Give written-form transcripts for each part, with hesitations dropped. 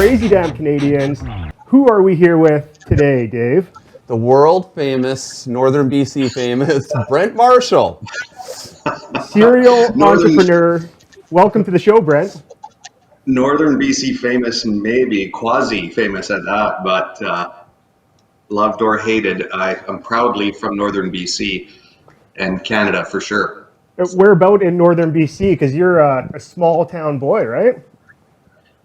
crazy damn Canadians. Who are we here with today, Dave? The world famous, Northern BC famous, Brent Marshall. Serial entrepreneur. Welcome to the show, Brent. Northern BC famous, maybe quasi famous at that, but loved or hated, I'm proudly from Northern BC and Canada for sure. Where about in Northern BC? Because you're a small town boy, right?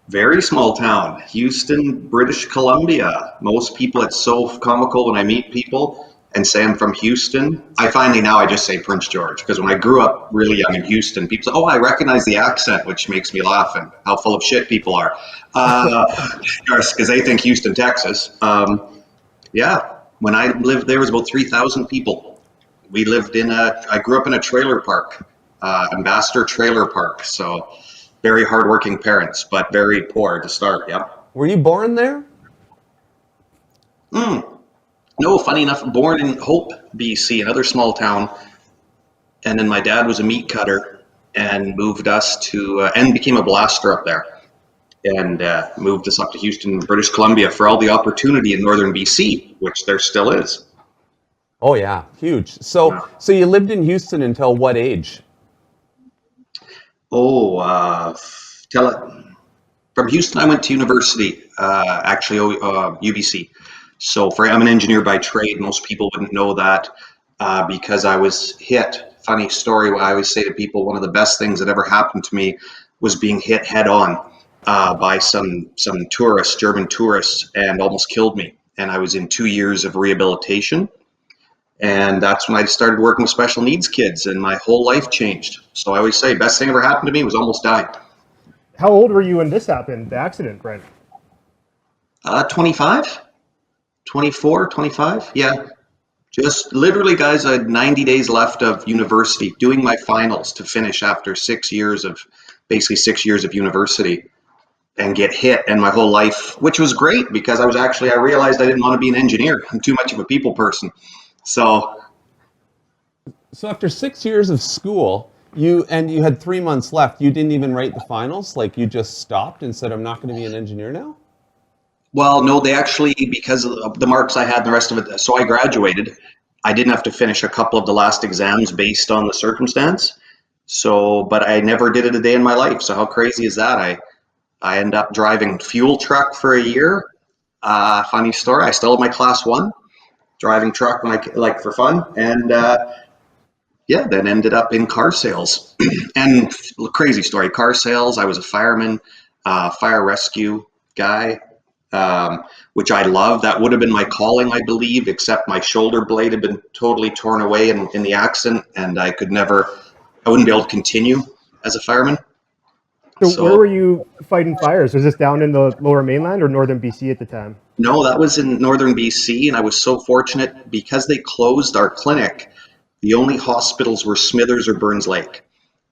Very small town, Houston, British Columbia. Most people, it's so comical when I meet people and say I'm from Houston. I finally now I just say Prince George, because when I grew up really young in Houston, people say, "Oh, I recognize the accent," which makes me laugh and how full of shit people are. Because they think Houston, Texas. Yeah, when I lived there, it was about 3,000 people. We lived I grew up in a trailer park, Ambassador Trailer Park. So very hardworking parents, but very poor to start. Yeah. Were you born there? No, funny enough, born in Hope, BC, another small town. And then my dad was a meat cutter and moved us and became a blaster up there. And moved us up to Houston, British Columbia for all the opportunity in Northern BC, which there still is. Oh yeah, huge. So you lived in Houston until what age? From Houston, I went to university, UBC. So I'm an engineer by trade. Most people wouldn't know that because I was hit. Funny story, I always say to people, one of the best things that ever happened to me was being hit head on by some tourists, German tourists, and almost killed me. And I was in 2 years of rehabilitation. And that's when I started working with special needs kids, and my whole life changed. So I always say, best thing ever happened to me was almost dying. How old were you when this happened, the accident, Brent? 25, 24, 25. Yeah. Just literally, guys, I had 90 days left of university, doing my finals to finish after 6 years of university, and get hit. And my whole life, which was great because I realized I didn't want to be an engineer. I'm too much of a people person. So after 6 years of school, you had 3 months left. You didn't even write the finals? Like you just stopped and said, I'm not going to be an engineer now? Well, no, they actually, because of the marks I had and the rest of it, so I graduated. I didn't have to finish a couple of the last exams based on the circumstance. So, but I never did it a day in my life. So how crazy is that? I ended up driving fuel truck for a year. Funny story, I still have my class 1 driving truck when for fun. And then ended up in car sales. And crazy story, car sales, I was a fireman, fire rescue guy. Which I love. That would have been my calling, I believe, except my shoulder blade had been totally torn away in the accident, and I wouldn't be able to continue as a fireman. So where were you fighting fires? Was this down in the lower mainland or Northern BC at the time? No, that was in Northern BC, and I was so fortunate because they closed our clinic. The only hospitals were Smithers or Burns Lake.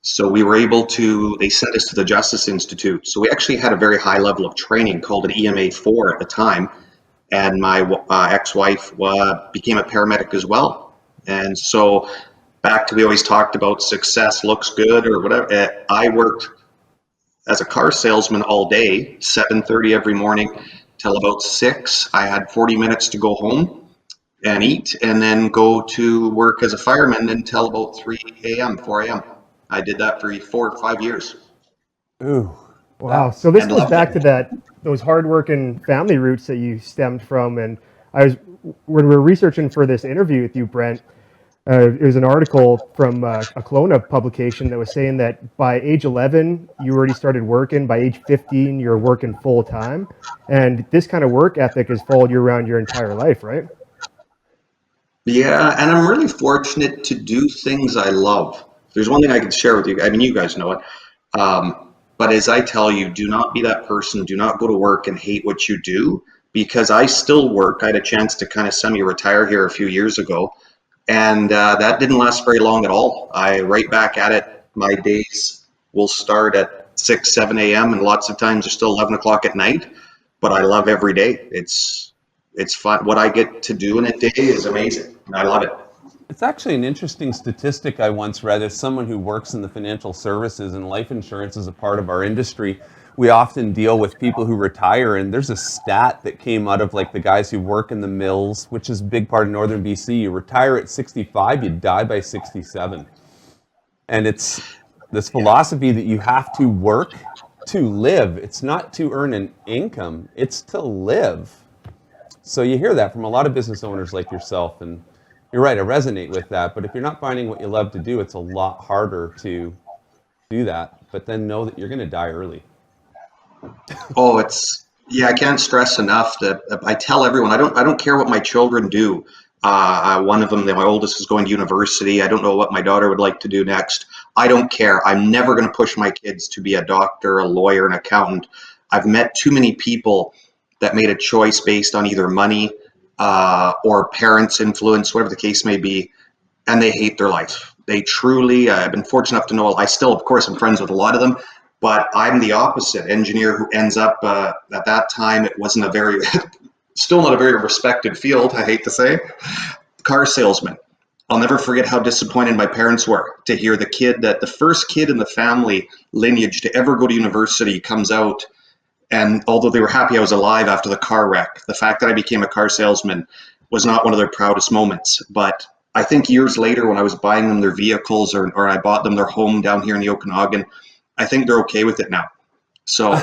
So they sent us to the Justice Institute. So we actually had a very high level of training called an EMA 4 at the time. And my ex-wife became a paramedic as well. And so we always talked about success looks good or whatever. I worked as a car salesman all day, 7:30 every morning till about 6. I had 40 minutes to go home and eat and then go to work as a fireman until about 4 a.m. I did that for 4 or 5 years. Ooh. Wow. So this goes back to those hardworking family roots that you stemmed from. And when we were researching for this interview with you, Brent, it was an article from a Kelowna publication that was saying that by age 11, you already started working. By age 15, you're working full time. And this kind of work ethic has followed you around your entire life, right? Yeah, and I'm really fortunate to do things I love. There's one thing I can share with you. I mean, you guys know it. But as I tell you, do not be that person. Do not go to work and hate what you do, because I still work. I had a chance to kind of semi-retire here a few years ago, and that didn't last very long at all. Right back at it. My days will start at 6, 7 a.m. and lots of times they're still 11 o'clock at night, but I love every day. It's fun. What I get to do in a day is amazing. I love it. It's actually an interesting statistic I once read as someone who works in the financial services, and life insurance is a part of our industry. we often deal with people who retire, and there's a stat that came out of like the guys who work in the mills, which is a big part of northern BC. You retire at 65, you die by 67. And it's this philosophy that you have to work to live. It's not to earn an income, it's to live. So you hear that from a lot of business owners like yourself, and you're right, I resonate with that. But if you're not finding what you love to do, it's a lot harder to do that. But then know that you're going to die early. Oh, I can't stress enough that I tell everyone I don't care what my children do. One of them, my oldest, is going to university. I don't know what my daughter would like to do next. I don't care. I'm never going to push my kids to be a doctor, a lawyer, an accountant. I've met too many people that made a choice based on either money or parents' influence, whatever the case may be, and they hate their life. They truly, I've been fortunate enough to know, I still, of course, am friends with a lot of them, but I'm the opposite engineer who ends up, at that time, it wasn't a very, still not a very respected field, I hate to say, car salesman. I'll never forget how disappointed my parents were to hear the first kid in the family lineage to ever go to university comes out. And although they were happy I was alive after the car wreck, the fact that I became a car salesman was not one of their proudest moments. But I think years later, when I was buying them their vehicles or I bought them their home down here in the Okanagan, I think they're okay with it now. So,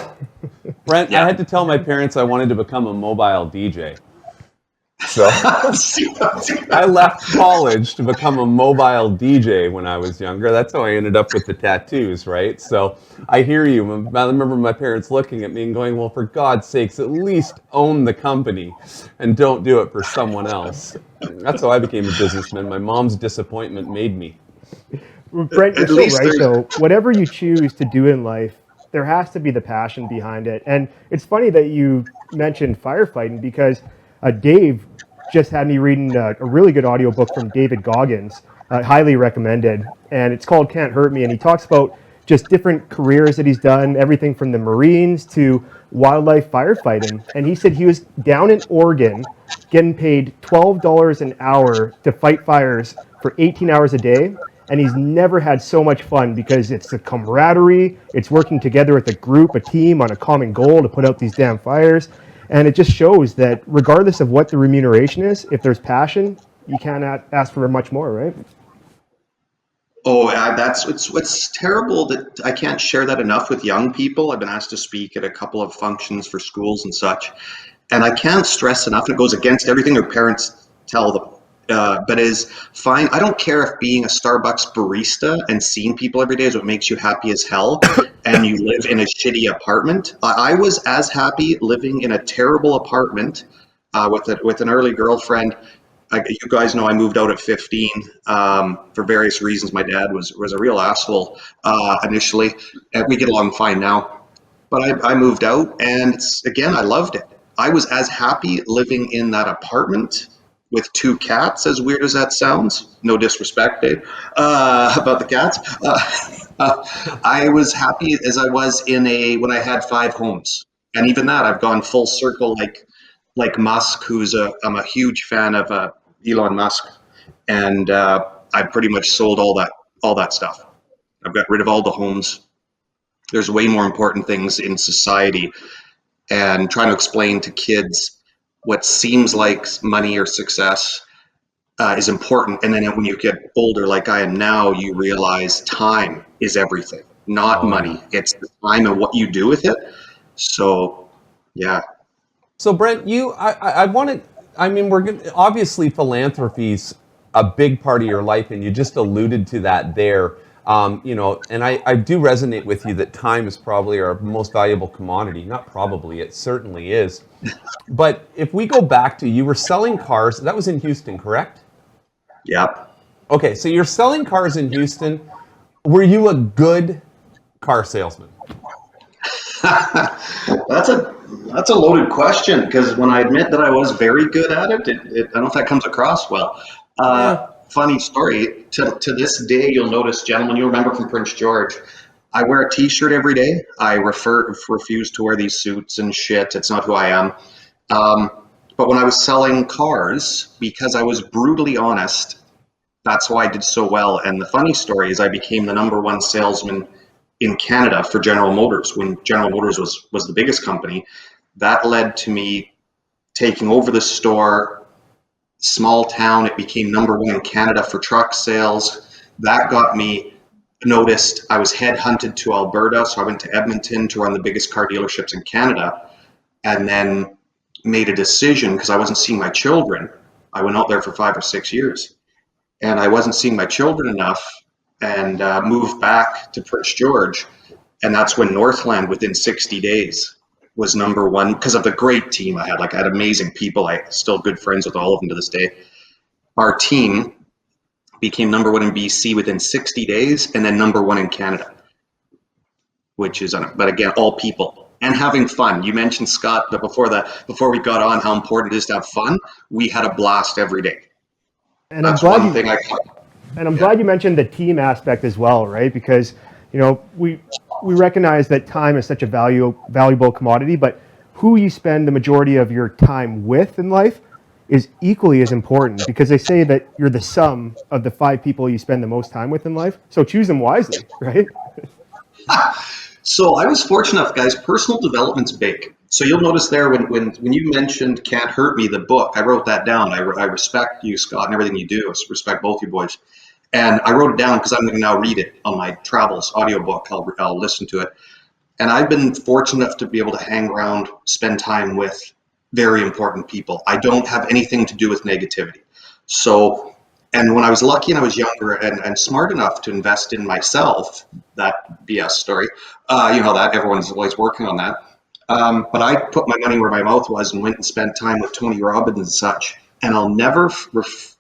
Brent, yeah. I had to tell my parents I wanted to become a mobile DJ. So I left college to become a mobile DJ when I was younger. That's how I ended up with the tattoos, right? So I hear you. I remember my parents looking at me and going, well, for God's sakes, at least own the company and don't do it for someone else. That's how I became a businessman. My mom's disappointment made me. Brent, you're so right, though. Whatever you choose to do in life, there has to be the passion behind it. And it's funny that you mentioned firefighting because Dave just had me reading a really good audiobook from David Goggins, highly recommended. And it's called Can't Hurt Me. And he talks about just different careers that he's done, everything from the Marines to wildlife firefighting. And he said he was down in Oregon getting paid $12 an hour to fight fires for 18 hours a day. And he's never had so much fun because it's the camaraderie, it's working together with a group, a team on a common goal to put out these damn fires. And it just shows that regardless of what the remuneration is, if there's passion, you cannot ask for much more, right? Oh, it's terrible that I can't share that enough with young people. I've been asked to speak at a couple of functions for schools and such, and I can't stress enough. It goes against everything their parents tell them, but is fine. I don't care if being a Starbucks barista and seeing people every day is what makes you happy as hell, and you live in a shitty apartment. I was as happy living in a terrible apartment with an early girlfriend. You guys know I moved out at 15 for various reasons. My dad was a real asshole initially, and we get along fine now. But I moved out, and I loved it. I was as happy living in that apartment with two cats, as weird as that sounds. No disrespect, Dave, about the cats. I was happy as I was when I had 5 homes, and even that I've gone full circle, like Musk, I'm a huge fan of Elon Musk, and I pretty much sold all that stuff. I've got rid of all the homes. There's way more important things in society, and trying to explain to kids what seems like money or success is important. And then when you get older, like I am now, you realize time is everything, not money. Yeah. It's the time and what you do with it. So, yeah. So Brent, I want to. I mean, obviously philanthropy's a big part of your life, and you just alluded to that there. And I do resonate with you that time is probably our most valuable commodity. Not probably, it certainly is. But if we go back to, you were selling cars. That was in Houston, correct? Yep. Okay, so you're selling cars in Houston. Were you a good car salesman? That's a loaded question, because when I admit that I was very good at it, I don't know if that comes across well. Funny story, to this day, you'll notice, gentlemen, you'll remember from Prince George, I wear a t-shirt every day. I refuse to wear these suits and shit. It's not who I am. But when I was selling cars, because I was brutally honest, that's why I did so well. And the funny story is I became the #1 salesman in Canada for General Motors when General Motors was the biggest company. That led to me taking over the store. Small town, it became #1 in Canada for truck sales. That got me noticed. I was headhunted to Alberta, so I went to Edmonton to run the biggest car dealerships in Canada, and then made a decision because I wasn't seeing my children. I went out there for 5 or 6 years, and I wasn't seeing my children enough, and moved back to Prince George, and that's when Northland, within 60 days, was #1 because of the great team I had. Like, I had amazing people. I still good friends with all of them to this day. Our team became #1 in BC within 60 days, and then #1 in Canada, which is, but again, all people and having fun. You mentioned, Scott, that before we got on, how important it is to have fun. We had a blast every day. And That's I'm glad one you, thing and I'm glad you mentioned the team aspect as well, right? Because we recognize that time is such a valuable commodity, but who you spend the majority of your time with in life is equally as important, because they say that you're the sum of the 5 people you spend the most time with in life. So choose them wisely, right? So I was fortunate enough, guys. Personal development's big. So you'll notice there when you mentioned "Can't Hurt Me," the book, I wrote that down. I respect you, Scott, and everything you do. I respect both you boys. And I wrote it down because I'm going to now read it on my travels audiobook. I'll listen to it. And I've been fortunate enough to be able to hang around, spend time with very important people. I don't have anything to do with negativity. So, and when I was lucky and I was younger and smart enough to invest in myself, that BS story, that everyone's always working on that. But I put my money where my mouth was and went and spent time with Tony Robbins and such. And I'll never,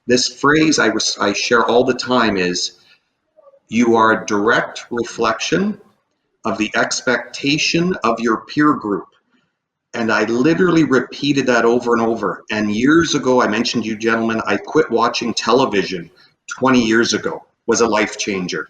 this phrase I share all the time is, you are a direct reflection of the expectation of your peer group. And I literally repeated that over and over. And years ago, I mentioned you gentlemen, I quit watching television 20 years ago, was a life changer.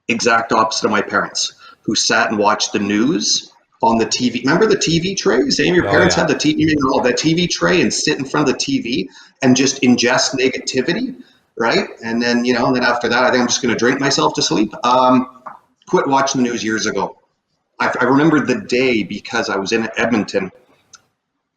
Exact opposite of my parents, who sat and watched the news on the TV. Remember the TV trays? Any of your parents had the TV tray and sit in front of the TV and just ingest negativity, right? And then, and then after that, I think I'm just going to drink myself to sleep. Quit watching the news years ago. I remember the day because I was in Edmonton.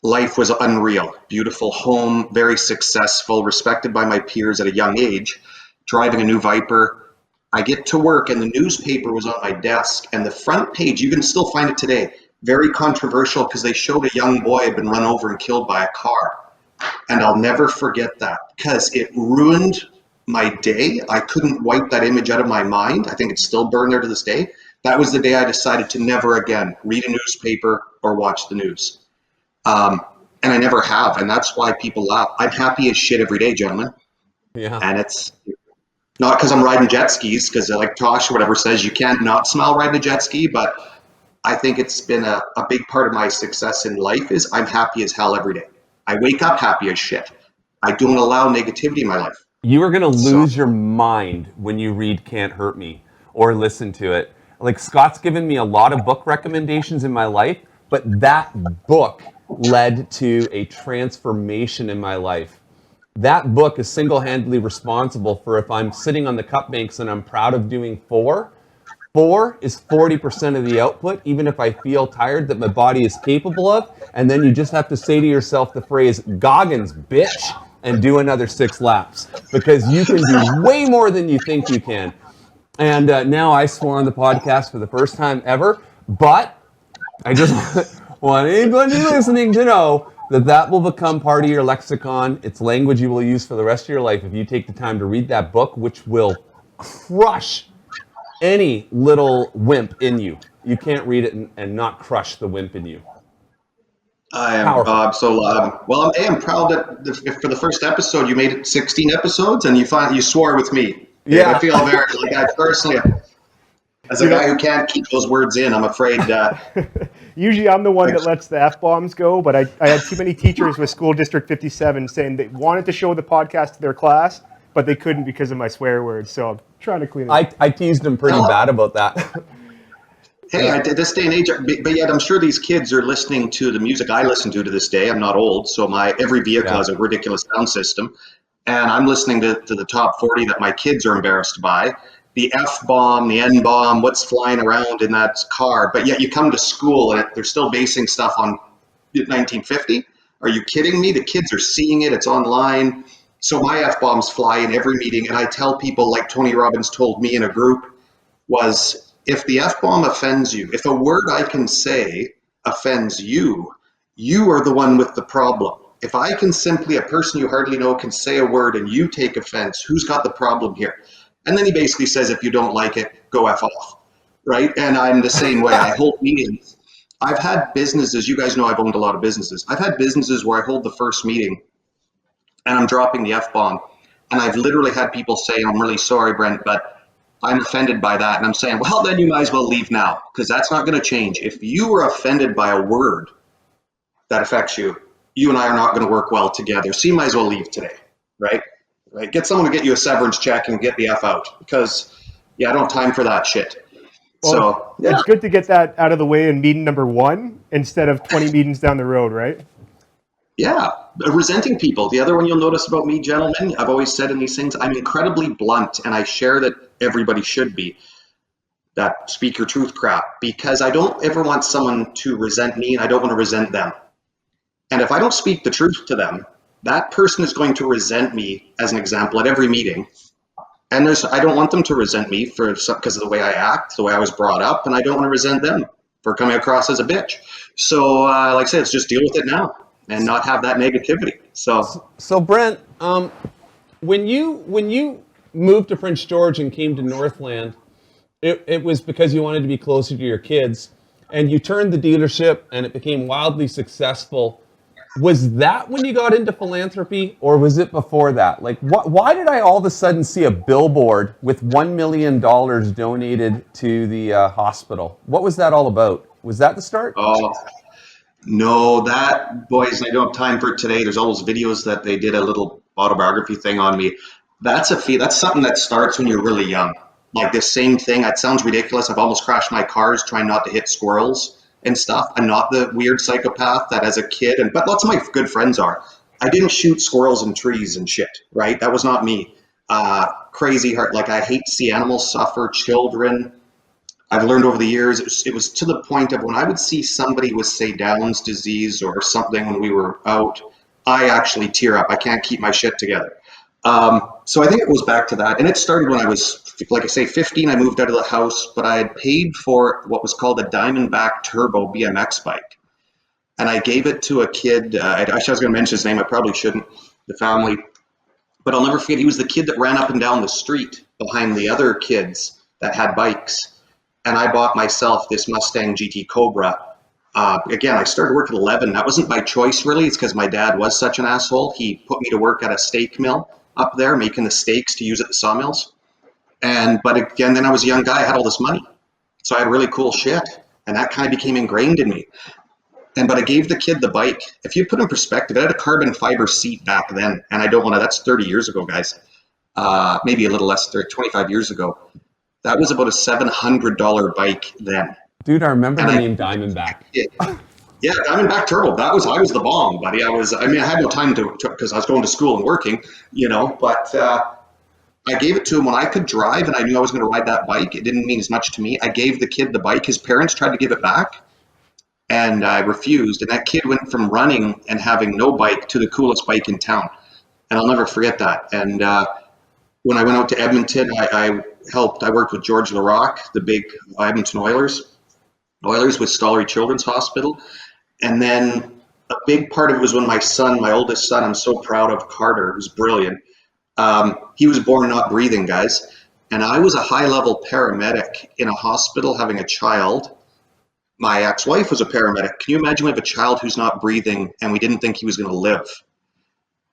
Life was unreal. Beautiful home, very successful, respected by my peers at a young age, driving a new Viper. I get to work and the newspaper was on my desk, and the front page, you can still find it today, very controversial because they showed a young boy had been run over and killed by a car. And I'll never forget that because it ruined my day. I couldn't wipe that image out of my mind. I think it's still burned there to this day. That was the day I decided to never again read a newspaper or watch the news. And I never have. And that's why people laugh. I'm happy as shit every day, gentlemen. Yeah. And it's not because I'm riding jet skis, because like Tosh or whatever says, you can't not smile riding a jet ski. But I think it's been a big part of my success in life is I'm happy as hell every day. I wake up happy as shit. I don't allow negativity in my life. You are going to lose your mind when you read Can't Hurt Me or listen to it. Like, Scott's given me a lot of book recommendations in my life, but that book led to a transformation in my life. That book is single-handedly responsible for if I'm sitting on the cup banks and I'm proud of doing 4 is 40% of the output, even if I feel tired, that my body is capable of. And then you just have to say to yourself the phrase, Goggins, bitch, and do another 6 laps, because you can do way more than you think you can. And now I swore on the podcast for the first time ever, but I just want anybody listening to know that will become part of your lexicon. It's language you will use for the rest of your life if you take the time to read that book, which will crush any little wimp in you. You can't read it and not crush the wimp in you. I am well. I'm proud that for the first episode you made it 16 episodes, and you swore with me. Yeah, I feel very like I personally, as a guy who can't keep those words in, I'm afraid. Usually I'm the one that lets the F-bombs go, but I had too many teachers with School District 57 saying they wanted to show the podcast to their class, but they couldn't because of my swear words. So I'm trying to clean it up. I teased them pretty bad about that. Hey, this day and age, but yet I'm sure these kids are listening to the music I listen to this day. I'm not old, so every vehicle has a ridiculous sound system, and I'm listening to the top 40 that my kids are embarrassed by, the F-bomb, the N-bomb, what's flying around in that car, but yet you come to school and they're still basing stuff on 1950? Are you kidding me? The kids are seeing it, it's online. So my F-bombs fly in every meeting, and I tell people, like Tony Robbins told me in a group, was if the F-bomb offends you, if a word I can say offends you, you are the one with the problem. If I can simply, a person you hardly know can say a word and you take offense, who's got the problem here? And then he basically says, if you don't like it, go F off, right? And I'm the same way. I hold meetings. I've had businesses, you guys know I've owned a lot of businesses. I've had businesses where I hold the first meeting and I'm dropping the F-bomb. And I've literally had people say, I'm really sorry, Brent, but I'm offended by that. And I'm saying, well, then you might as well leave now, because that's not going to change. If you are offended by a word that affects you, you and I are not going to work well together. So you might as well leave today, right? Right? Get someone to get you a severance check and get the F out, because, yeah, I don't have time for that shit. Well, So, yeah. it's good to get that out of the way in meeting number 1 instead of 20 meetings down the road, right? Yeah, resenting people. The other one you'll notice about me, gentlemen, I've always said in these things, I'm incredibly blunt, and I share that everybody should be. That speak your truth crap, because I don't ever want someone to resent me, and I don't want to resent them. And if I don't speak the truth to them, that person is going to resent me, as an example, at every meeting. And I don't want them to resent me because of the way I act, the way I was brought up, and I don't want to resent them for coming across as a bitch. So, like I said, let's just deal with it now and not have that negativity. So Brent, when you moved to Prince George and came to Northland, it was because you wanted to be closer to your kids, and you turned the dealership and it became wildly successful. Was that when you got into philanthropy, or was it before that? Like, why did I all of a sudden see a billboard with $1 million donated to the hospital? What was that all about? Was that the start? Oh, no, that, boys, I don't have time for it today. There's all those videos that they did a little autobiography thing on me. That's something that starts when you're really young. Like this same thing, it sounds ridiculous. I've almost crashed my cars trying not to hit squirrels and stuff. I'm not the weird psychopath that as a kid, but lots of my good friends are. I didn't shoot squirrels in trees and shit, right? That was not me. Crazy heart, like I hate to see animals suffer, children. I've learned over the years, it was to the point of when I would see somebody with, say, Down's disease or something when we were out, I actually tear up. I can't keep my shit together. So I think it goes back to that. And it started when I was, like I say, 15. I moved out of the house, but I had paid for what was called a Diamondback Turbo BMX bike. And I gave it to a kid. Actually, I was going to mention his name. I probably shouldn't, the family. But I'll never forget, he was the kid that ran up and down the street behind the other kids that had bikes. And I bought myself this Mustang GT Cobra. Again, I started work at 11. That wasn't by choice, really. It's because my dad was such an asshole. He put me to work at a steak mill up there, making the steaks to use at the sawmills. But again, then I was a young guy. I had all this money. So I had really cool shit. And that kind of became ingrained in me. But I gave the kid the bike. If you put in perspective, it had a carbon fiber seat back then. And I don't want to, that's 30 years ago, guys. Maybe a little less, 25 years ago. That was about a $700 bike then. Dude, I remember the name Diamondback. Yeah, Diamondback Turbo. I was the bomb, buddy. I had no time to because I was going to school and working, but I gave it to him when I could drive and I knew I was going to ride that bike. It didn't mean as much to me. I gave the kid the bike. His parents tried to give it back and I refused. And that kid went from running and having no bike to the coolest bike in town. And I'll never forget that. And when I went out to Edmonton, I worked with George Larocque, the big Edmonton Oilers with Stollery Children's Hospital. And then a big part of it was when my oldest son, I'm so proud of, Carter, who's brilliant. He was born not breathing, guys. And I was a high-level paramedic in a hospital having a child. My ex-wife was a paramedic. Can you imagine we have a child who's not breathing and we didn't think he was going to live?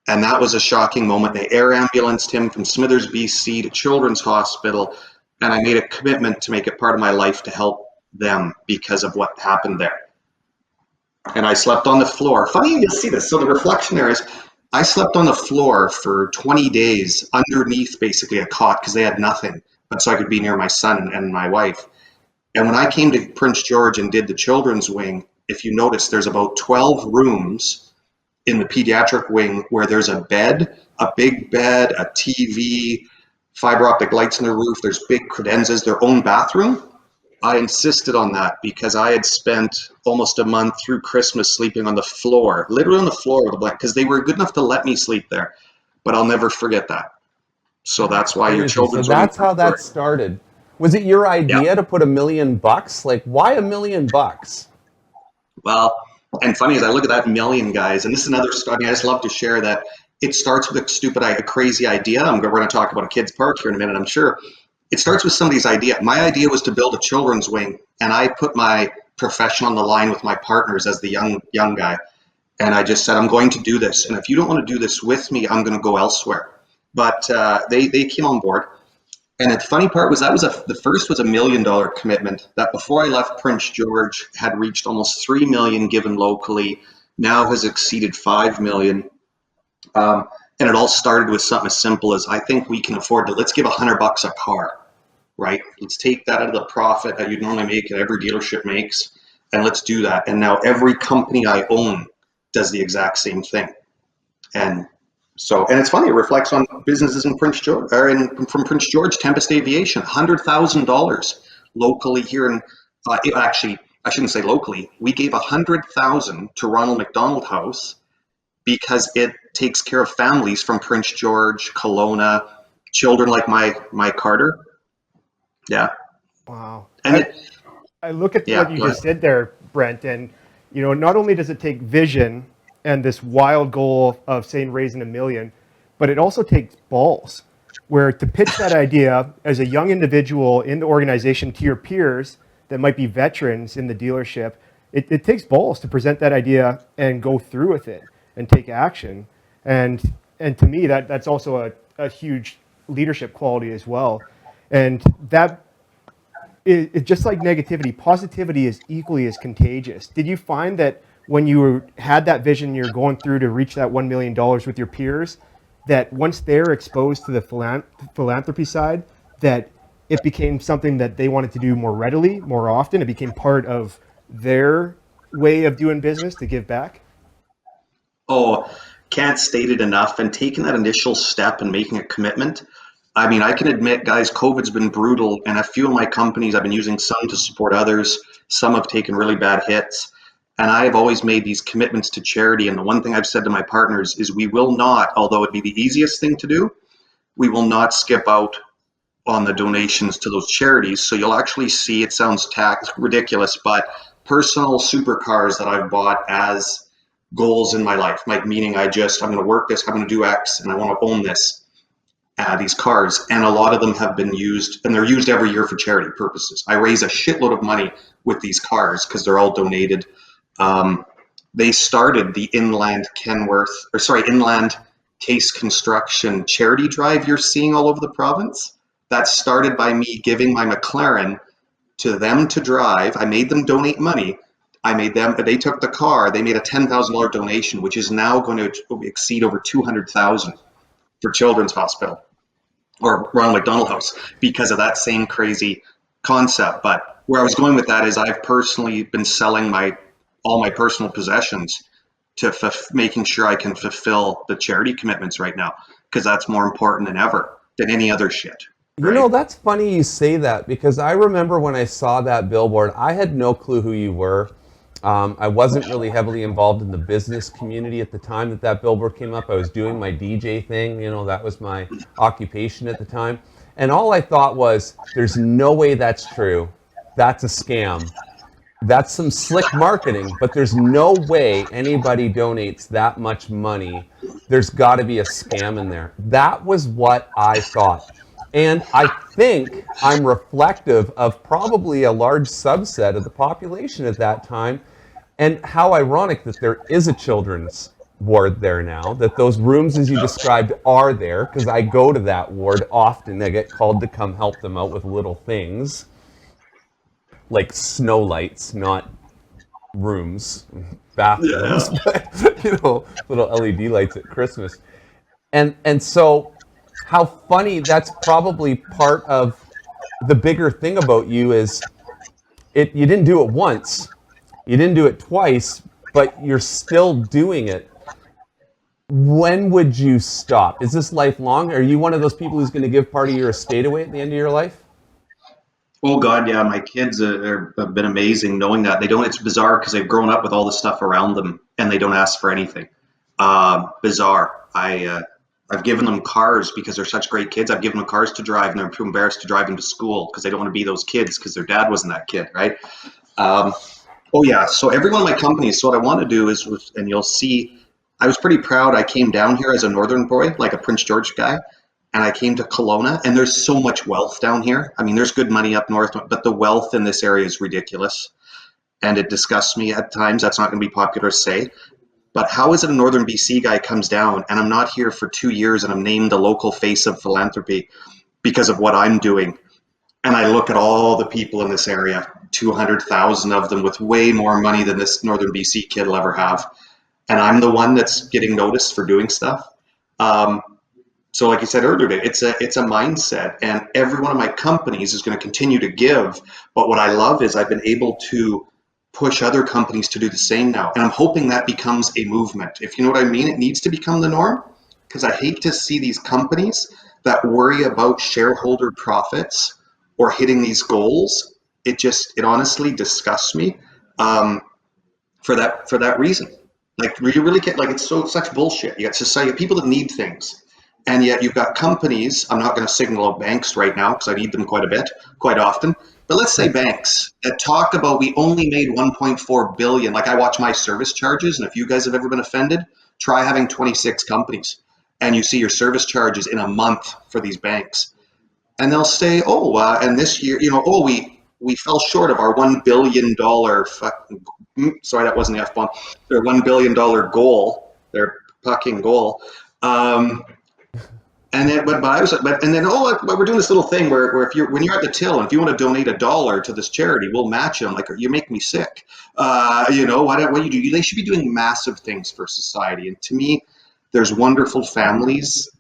And that was a shocking moment. They air ambulanced him from Smithers, BC to Children's Hospital. And I made a commitment to make it part of my life to help them because of what happened there. And I slept on the floor. Funny you see this. So the reflection there is I slept on the floor for 20 days underneath basically a cot because they had nothing, but so I could be near my son and my wife. And when I came to Prince George and did the children's wing, if you notice, there's about 12 rooms in the pediatric wing where there's a bed, a big bed, a TV, fiber optic lights in their roof. There's big credenzas, their own bathroom. I insisted on that because I had spent almost a month through Christmas sleeping on the floor, literally on the floor with a blanket, because they were good enough to let me sleep there. But I'll never forget that. So that's why your Crazy. So children's that's how that started. Was it your Yeah. idea to put $1 million? Like, why $1 million? Well, and funny as I look at that million, guys, and this is another story. I mean, I just love to share that it starts with a crazy idea. We're going to talk about a kid's park here in a minute, I'm sure. It starts with somebody's idea. My idea was to build a children's wing, and I put my profession on the line with my partners as the young guy. And I just said, I'm going to do this. And if you don't want to do this with me, I'm going to go elsewhere. But they came on board. And the funny part was the first was $1 million commitment that before I left Prince George had reached almost 3 million given locally, now has exceeded 5 million. And it all started with something as simple as I think we can afford to, let's give $100 a car, right? Let's take that out of the profit that you'd normally make and every dealership makes, and let's do that. And now every company I own does the exact same thing. And it's funny, it reflects on businesses in Prince George, from Prince George, Tempest Aviation, $100,000 locally here in, actually, I shouldn't say locally, we gave $100,000 to Ronald McDonald House because it takes care of families from Prince George, Kelowna, children like my Carter. Yeah. Wow. And I look at what you just did there, Brent, and not only does it take vision and this wild goal of saying raising $1 million, but it also takes balls. Where to pitch that idea as a young individual in the organization to your peers that might be veterans in the dealership, it takes balls to present that idea and go through with it and take action. And to me, that's also a huge leadership quality as well. And that is just like negativity, positivity is equally as contagious. Did you find that when you had that vision, you're going through to reach that $1 million with your peers, that once they're exposed to the philanthropy side, that it became something that they wanted to do more readily, more often? It became part of their way of doing business to give back? Oh, can't state it enough. And taking that initial step and making a commitment. I mean, I can admit, guys, COVID's been brutal. And a few of my companies, I've been using some to support others. Some have taken really bad hits. And I have always made these commitments to charity. And the one thing I've said to my partners is we will not, although it'd be the easiest thing to do, we will not skip out on the donations to those charities. So you'll actually see, it sounds ridiculous, but personal supercars that I've bought as goals in my life, like meaning I'm going to work this, I'm going to do X, and I want to own this, these cars. And a lot of them have been used, and they're used every year for charity purposes. I raise a shitload of money with these cars because they're all donated. They started the Inland Case Construction charity drive you're seeing all over the province. That started by me giving my McLaren to them to drive. I made them donate money. They took the car, they made a $10,000 donation, which is now going to exceed over $200,000 for Children's Hospital or Ronald McDonald House because of that same crazy concept. But where I was going with that is I've personally been selling all my personal possessions to making sure I can fulfill the charity commitments right now, because that's more important than ever than any other shit. Right? That's funny you say that, because I remember when I saw that billboard, I had no clue who you were. I wasn't really heavily involved in the business community at the time that billboard came up. I was doing my DJ thing, that was my occupation at the time. And all I thought was, there's no way that's true. That's a scam. That's some slick marketing, but there's no way anybody donates that much money. There's got to be a scam in there. That was what I thought. And I think I'm reflective of probably a large subset of the population at that time. And how ironic that there is a children's ward there now, that those rooms, as you described, are there, because I go to that ward often. I get called to come help them out with little things, like snow lights, not rooms, bathrooms, but, little LED lights at Christmas. And so how funny, that's probably part of the bigger thing about you is you didn't do it once, you didn't do it twice, but you're still doing it. When would you stop? Is this lifelong? Are you one of those people who's going to give part of your estate away at the end of your life? Oh God, yeah, my kids have been amazing knowing that. They don't, it's bizarre because they've grown up with all this stuff around them and they don't ask for anything. Bizarre. I've given them cars because they're such great kids. I've given them cars to drive and they're too embarrassed to drive them to school because they don't want to be those kids because their dad wasn't that kid, right? Um, oh yeah, so every one of my companies, so what I want to do is, and you'll see, I was pretty proud. I came down here as a northern boy, like a Prince George guy, and I came to Kelowna, and there's so much wealth down here. I mean, there's good money up north, but the wealth in this area is ridiculous, and it disgusts me at times. That's not going to be popular to say, but how is it a northern BC guy comes down, and I'm not here for 2 years, and I'm named the local face of philanthropy because of what I'm doing, and I look at all the people in this area, 200,000 of them with way more money than this northern BC kid will ever have, and I'm the one that's getting noticed for doing stuff. Um, so like you said earlier, it's a mindset, and every one of my companies is going to continue to give. But what I love is I've been able to push other companies to do the same now, and I'm hoping that becomes a movement. If you know what I mean, it needs to become the norm because I hate to see these companies that worry about shareholder profits or hitting these goals. It honestly disgusts me for that reason. Like you really can't, like it's such bullshit. You got society, people that need things, and yet you've got companies. I'm not going to signal out banks right now because I need them quite a bit, quite often. But let's say banks that talk about we only made 1.4 billion. Like I watch my service charges, and if you guys have ever been offended, try having 26 companies, and you see your service charges in a month for these banks, and they'll say, "Oh, and this year, oh, we fell short of our $1 billion. Sorry, that wasn't the F bomb. Their $1 billion goal, their fucking goal." And then, but I was, and then, we're doing this little thing where if when you're at the till, and if you want to donate $1 to this charity, we'll match them. Like, you make me sick. What you do? They should be doing massive things for society. And to me, there's wonderful families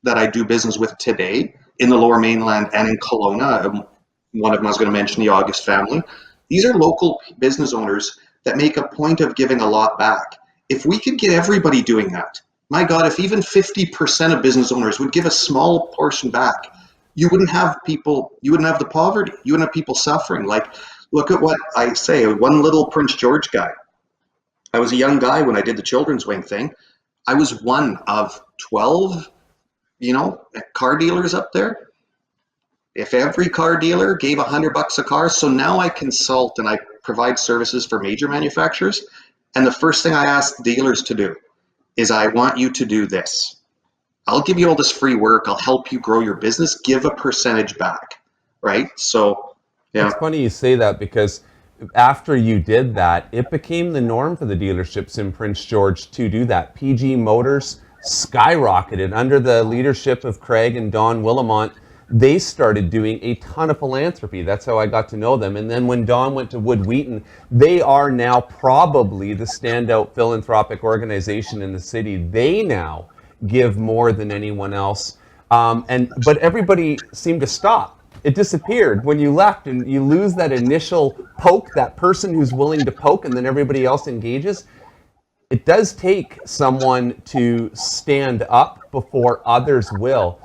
that I do business with today in the Lower Mainland and in Kelowna. One of them I was going to mention, the August family. These are local business owners that make a point of giving a lot back. If we could get everybody doing that, my God, if even 50% of business owners would give a small portion back, you wouldn't have the poverty. You wouldn't have people suffering. Like, look at what I say, one little Prince George guy. I was a young guy when I did the children's wing thing. I was one of 12, car dealers up there. If every car dealer gave $100 a car, so now I consult and I provide services for major manufacturers. And the first thing I ask dealers to do is I want you to do this. I'll give you all this free work. I'll help you grow your business. Give a percentage back, right? So, yeah. It's funny you say that because after you did that, it became the norm for the dealerships in Prince George to do that. PG Motors skyrocketed under the leadership of Craig and Don Willimont. They started doing a ton of philanthropy. That's how I got to know them. And then when Don went to Wood Wheaton, they are now probably the standout philanthropic organization in the city. They now give more than anyone else. But everybody seemed to stop. It disappeared when you left, and you lose that initial poke, that person who's willing to poke, and then everybody else engages. It does take someone to stand up before others will.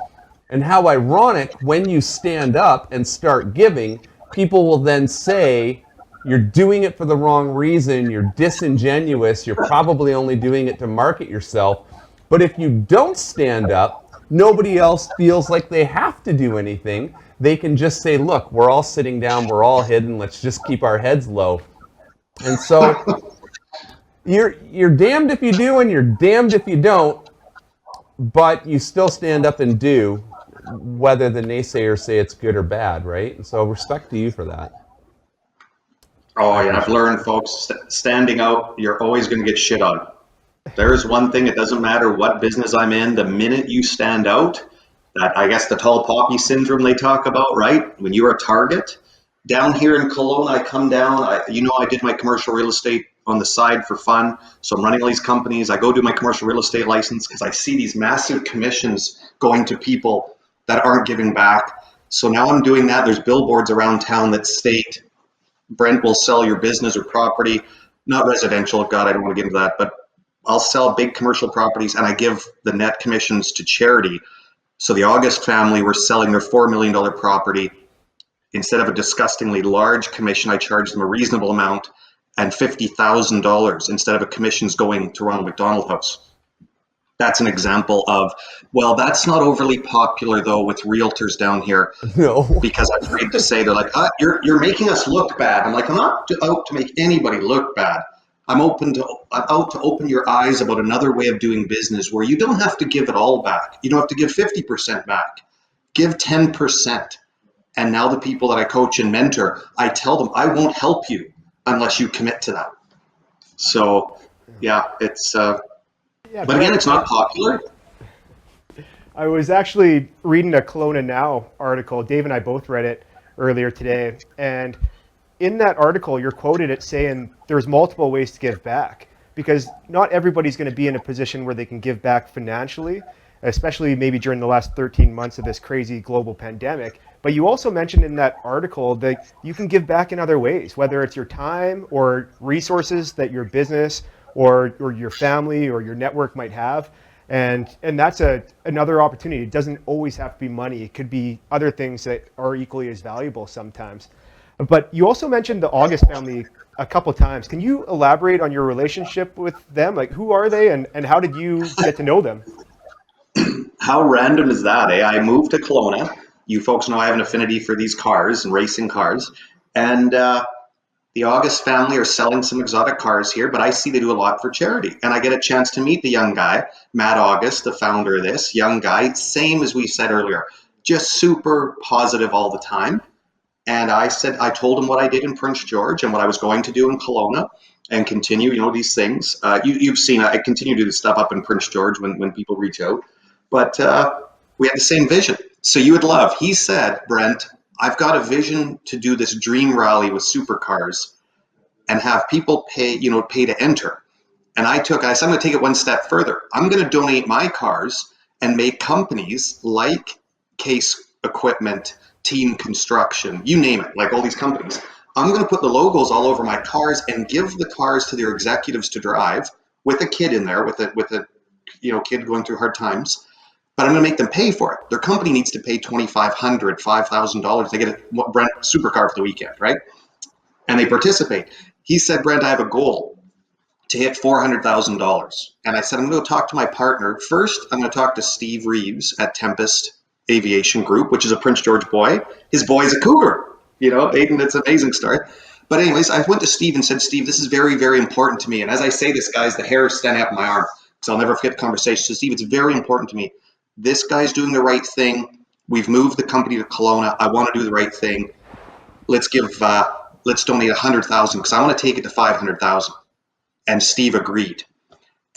And how ironic, when you stand up and start giving, people will then say, you're doing it for the wrong reason, you're disingenuous, you're probably only doing it to market yourself. But if you don't stand up, nobody else feels like they have to do anything. They can just say, look, we're all sitting down, we're all hidden, let's just keep our heads low. And so you're damned if you do and you're damned if you don't, but you still stand up and do, whether the naysayers say it's good or bad, right? And so respect to you for that. Oh yeah, I've learned, folks, standing out, you're always going to get shit on. There's one thing, it doesn't matter what business I'm in, the minute you stand out, that I guess the tall poppy syndrome they talk about, right? When you're a target. Down here in Kelowna, I come down, I did my commercial real estate on the side for fun. So I'm running all these companies. I go do my commercial real estate license because I see these massive commissions going to people that aren't giving back. So now I'm doing that. There's billboards around town that state, Brent will sell your business or property, not residential. God, I don't want to get into that, but I'll sell big commercial properties and I give the net commissions to charity. So the August family were selling their $4 million property. Instead of a disgustingly large commission, I charged them a reasonable amount and $50,000 instead of a commissions going to Ronald McDonald House. That's an example of, well, that's not overly popular though with realtors down here No. because I'm afraid to say, they're like, you're making us look bad. I'm like, I'm not out to make anybody look bad. I'm out to open your eyes about another way of doing business where you don't have to give it all back. You don't have to give 50% back. Give 10%. And now the people that I coach and mentor, I tell them I won't help you unless you commit to that. So yeah, it's Yeah, but again, Brent, it's not popular. I was actually reading a Kelowna Now article. Dave and I both read it earlier today. And in that article, you're quoted at saying there's multiple ways to give back because not everybody's going to be in a position where they can give back financially, especially maybe during the last 13 months of this crazy global pandemic. But you also mentioned in that article that you can give back in other ways, whether it's your time or resources that your business or your family or your network might have. And that's another opportunity. It doesn't always have to be money. It could be other things that are equally as valuable sometimes. But you also mentioned the August family a couple times. Can you elaborate on your relationship with them? Like, who are they and how did you get to know them? How random is that, eh? I moved to Kelowna. You folks know I have an affinity for these cars and racing cars. And the August family are selling some exotic cars here, but I see they do a lot for charity. And I get a chance to meet the young guy, Matt August, the founder of this, young guy, same as we said earlier, just super positive all the time. And I told him what I did in Prince George and what I was going to do in Kelowna and continue, these things. You've seen, I continue to do this stuff up in Prince George when people reach out. But we had the same vision. So you would love, he said, Brent, I've got a vision to do this dream rally with supercars and have people pay to enter. And I said, I'm going to take it one step further. I'm going to donate my cars and make companies like Case Equipment, Team Construction, you name it, like all these companies. I'm going to put the logos all over my cars and give the cars to their executives to drive with a kid in there, with a kid going through hard times. But I'm going to make them pay for it. Their company needs to pay $2,500, $5,000. They get a Brent supercar for the weekend, right? And they participate. He said, Brent, I have a goal to hit $400,000. And I said, I'm going to talk to my partner. First, I'm going to talk to Steve Reeves at Tempest Aviation Group, which is a Prince George boy. His boy's a cougar. Aiden, it's an amazing story. But anyways, I went to Steve and said, Steve, this is very, very important to me. And as I say this, guys, the hair is standing up my arm because I'll never forget the conversation. So Steve, it's very important to me. This guy's doing the right thing. We've moved the company to Kelowna. I want to do the right thing. Let's donate 100,000 because I want to take it to 500,000. And Steve agreed.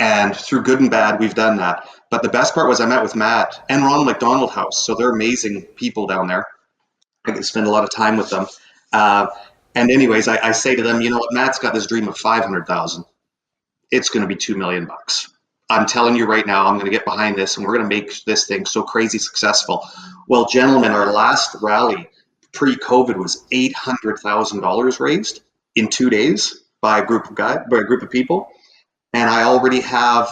And through good and bad, we've done that. But the best part was I met with Matt and Ronald McDonald House. So they're amazing people down there. I get to spend a lot of time with them. And anyways, I say to them, you know what, Matt's got this dream of 500,000. It's going to be $2 million. I'm telling you right now, I'm going to get behind this and we're going to make this thing so crazy successful. Well, gentlemen, our last rally pre-COVID was $800,000 raised in 2 days by a group of people. And I already have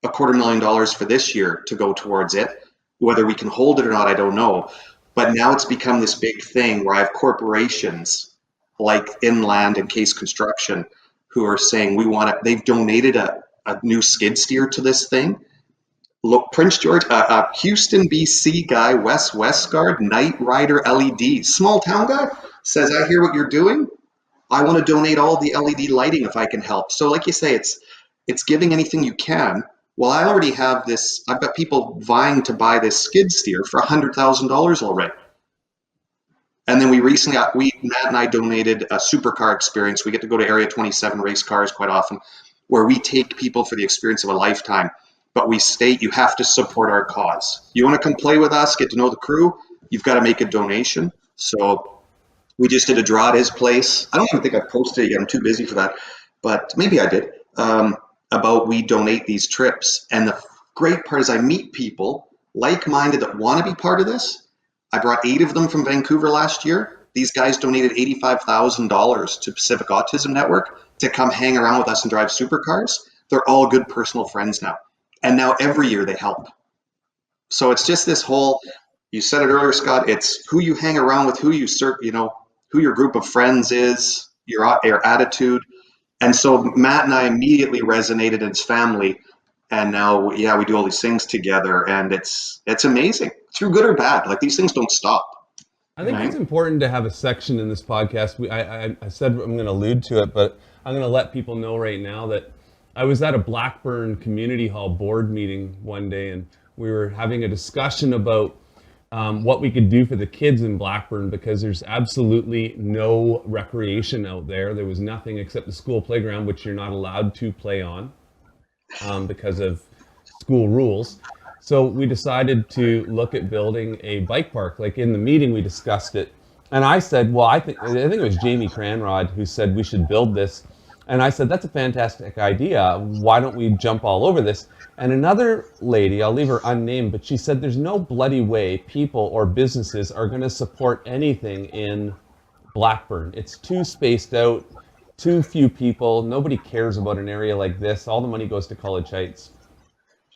$250,000 for this year to go towards it. Whether we can hold it or not, I don't know. But now it's become this big thing where I have corporations like Inland and Case Construction who are saying they've donated a new skid steer to this thing. Look, Prince George, Houston, BC guy, Wes Westgard, Night Rider LED, small town guy, says, I hear what you're doing. I want to donate all the LED lighting if I can help. So like you say, it's giving anything you can. Well, I already have this. I've got people vying to buy this skid steer for $100,000 already. And then Matt and I donated a supercar experience. We get to go to Area 27 race cars quite often, where we take people for the experience of a lifetime. But we state you have to support our cause. You want to come play with us, get to know the crew, you've got to make a donation. So we just did a draw at his place. I don't even think I posted it yet. I'm too busy for that. But maybe I did. About we donate these trips. And the great part is I meet people like-minded that want to be part of this. I brought 8 of them from Vancouver last year. These guys donated $85,000 to Pacific Autism Network to come hang around with us and drive supercars. they're all good personal friends now. And now every year they help. So it's just this whole, you said it earlier, Scott, it's who you hang around with, who you serve, who your group of friends is, your attitude. And so Matt and I immediately resonated as family. And now, yeah, we do all these things together, and it's amazing, through good or bad. Like, these things don't stop. I think Right. it's important to have a section in this podcast. I said I'm going to allude to it, but I'm going to let people know right now that I was at a Blackburn Community Hall board meeting one day, and we were having a discussion about what we could do for the kids in Blackburn, because there's absolutely no recreation out there. There was nothing except the school playground, which you're not allowed to play on because of school rules. So we decided to look at building a bike park. Like, in the meeting, we discussed it. And I said, well, I think it was Jamie Cranrod who said we should build this. And I said, that's a fantastic idea. Why don't we jump all over this? And another lady, I'll leave her unnamed, but she said there's no bloody way people or businesses are going to support anything in Blackburn. It's too spaced out, too few people. Nobody cares about an area like this. All the money goes to College Heights.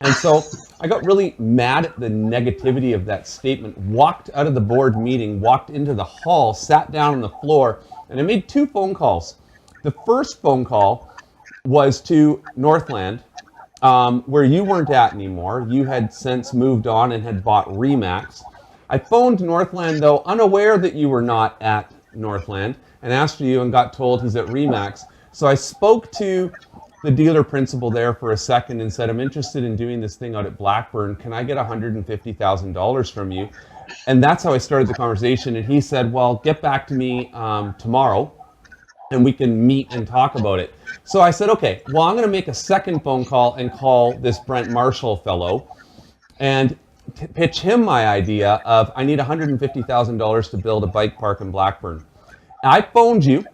And so I got really mad at the negativity of that statement, walked out of the board meeting, walked into the hall, sat down on the floor, and I made 2 phone calls. The first phone call was to Northland, where you weren't at anymore. You had since moved on and had bought Remax. I phoned Northland, though, unaware that you were not at Northland, and asked for you and got told he's at Remax. So I spoke to the dealer principal there for a second and said, I'm interested in doing this thing out at Blackburn. Can I get $150,000 from you? And that's how I started the conversation. And he said, well, get back to me tomorrow and we can meet and talk about it. So I said, okay, well, I'm going to make a second phone call and call this Brent Marshall fellow and pitch him my idea of, I need $150,000 to build a bike park in Blackburn. I phoned you.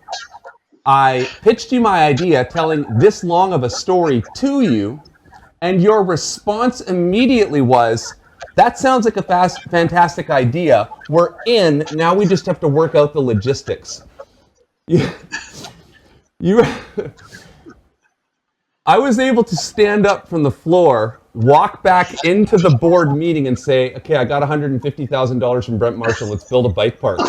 I pitched you my idea, telling this long of a story to you, and your response immediately was, that sounds like a fantastic idea. We're in. Now we just have to work out the logistics. I was able to stand up from the floor, walk back into the board meeting and say, okay, I got $150,000 from Brent Marshall. Let's build a bike park.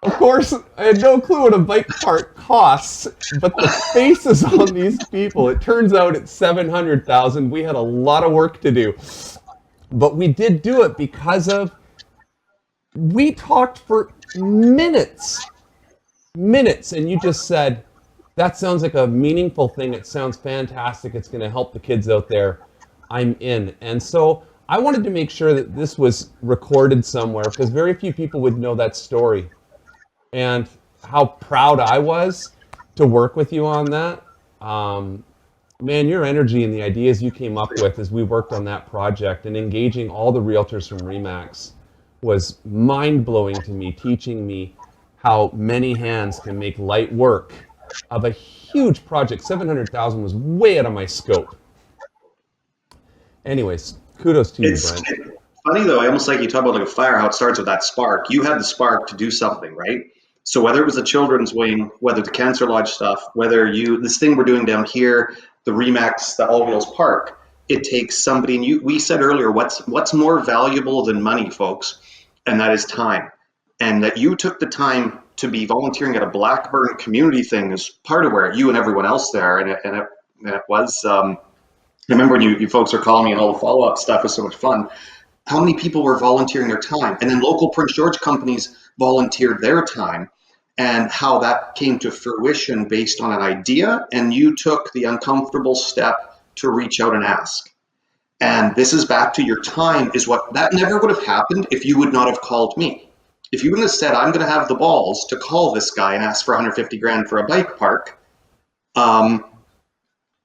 Of course, I had no clue what a bike park costs, but the faces on these people, it turns out it's $700,000. We had a lot of work to do. But we did do it because we talked for minutes, and you just said, that sounds like a meaningful thing. It sounds fantastic. It's going to help the kids out there. I'm in. And so I wanted to make sure that this was recorded somewhere, because very few people would know that story. And how proud I was to work with you on that. Man, your energy and the ideas you came up with as we worked on that project and engaging all the realtors from Remax was mind-blowing to me, teaching me how many hands can make light work of a huge project. $700,000 was way out of my scope. Anyways, kudos to you, Brent. Funny though, almost like you talk about like a fire, how it starts with that spark. You had the spark to do something, right? So whether it was the children's wing, whether the Cancer Lodge stuff, whether this thing we're doing down here, the Remax, the All Wheels Park, it takes somebody. And we said earlier, what's more valuable than money, folks, and that is time. And that you took the time to be volunteering at a Blackburn community thing is part of where you and everyone else there, and it was. I remember when you folks were calling me and all the follow up stuff was so much fun. How many people were volunteering their time, and then local Prince George companies volunteered their time. And how that came to fruition based on an idea, and you took the uncomfortable step to reach out and ask. And this is back to your time, is what that never would have happened if you would not have called me. If you wouldn't have said, I'm going to have the balls to call this guy and ask for 150 grand for a bike park, that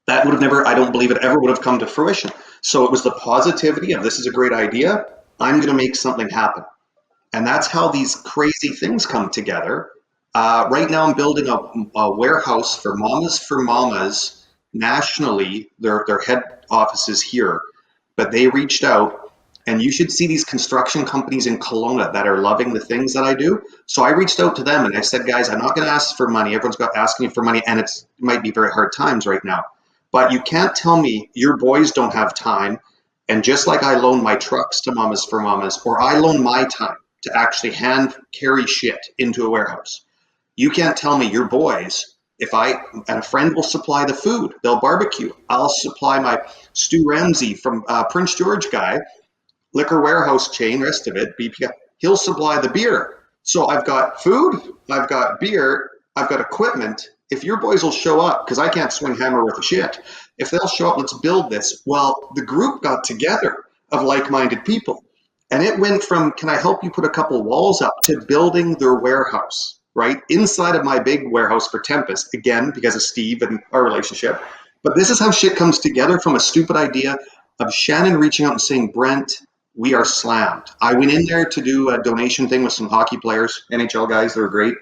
would have never, I don't believe it ever would have come to fruition. So it was the positivity of, this is a great idea, I'm going to make something happen. And that's how these crazy things come together. Right now I'm building a warehouse for Mamas nationally. Their head office is here, but they reached out, and you should see these construction companies in Kelowna that are loving the things that I do. So I reached out to them and I said, guys, I'm not going to ask for money. Everyone's asking for money, and it might be very hard times right now. But you can't tell me your boys don't have time. And just like I loan my trucks to Mamas for Mamas, or I loan my time to actually hand carry shit into a warehouse, you can't tell me your boys, and a friend will supply the food, they'll barbecue. I'll supply my Stu Ramsey from Prince George guy, liquor warehouse chain, rest of it, BPI, he'll supply the beer. So I've got food, I've got beer, I've got equipment. If your boys will show up, because I can't swing hammer with the shit, if they'll show up, let's build this. Well, the group got together of like-minded people. And it went from, can I help you put a couple walls up, to building their warehouse, right? Inside of my big warehouse for Tempest, again, because of Steve and our relationship. But this is how shit comes together from a stupid idea of Shannon reaching out and saying, Brent, we are slammed. I went in there to do a donation thing with some hockey players, NHL guys, they were great.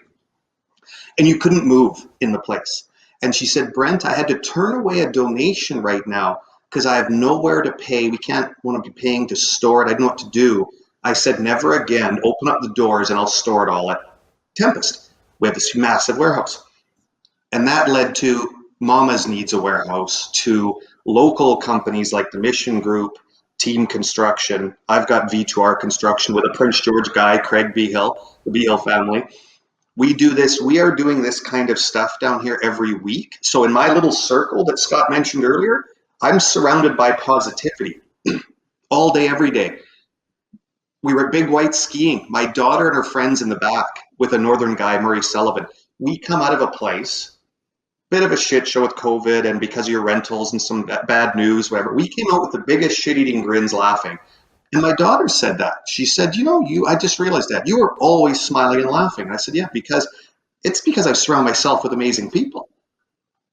And you couldn't move in the place. And she said, Brent, I had to turn away a donation right now because I have nowhere to pay. We can't want to be paying to store it. I don't know what to do. I said, never again. Open up the doors and I'll store it all at Tempest. We have this massive warehouse. And that led to Mama's Needs a Warehouse, to local companies like the Mission Group, Team Construction. I've got V2R Construction with a Prince George guy, Craig Behill, the Behill family. We do this, we are doing this kind of stuff down here every week. So in my little circle that Scott mentioned earlier, I'm surrounded by positivity all day, every day. We were big white skiing. My daughter and her friends in the back with a northern guy, Murray Sullivan. We come out of a place, bit of a shit show with COVID and because of your rentals and some bad news, whatever. We came out with the biggest shit-eating grins laughing. And my daughter said that. She said, I just realized that you are always smiling and laughing. And I said, yeah, because I surround myself with amazing people.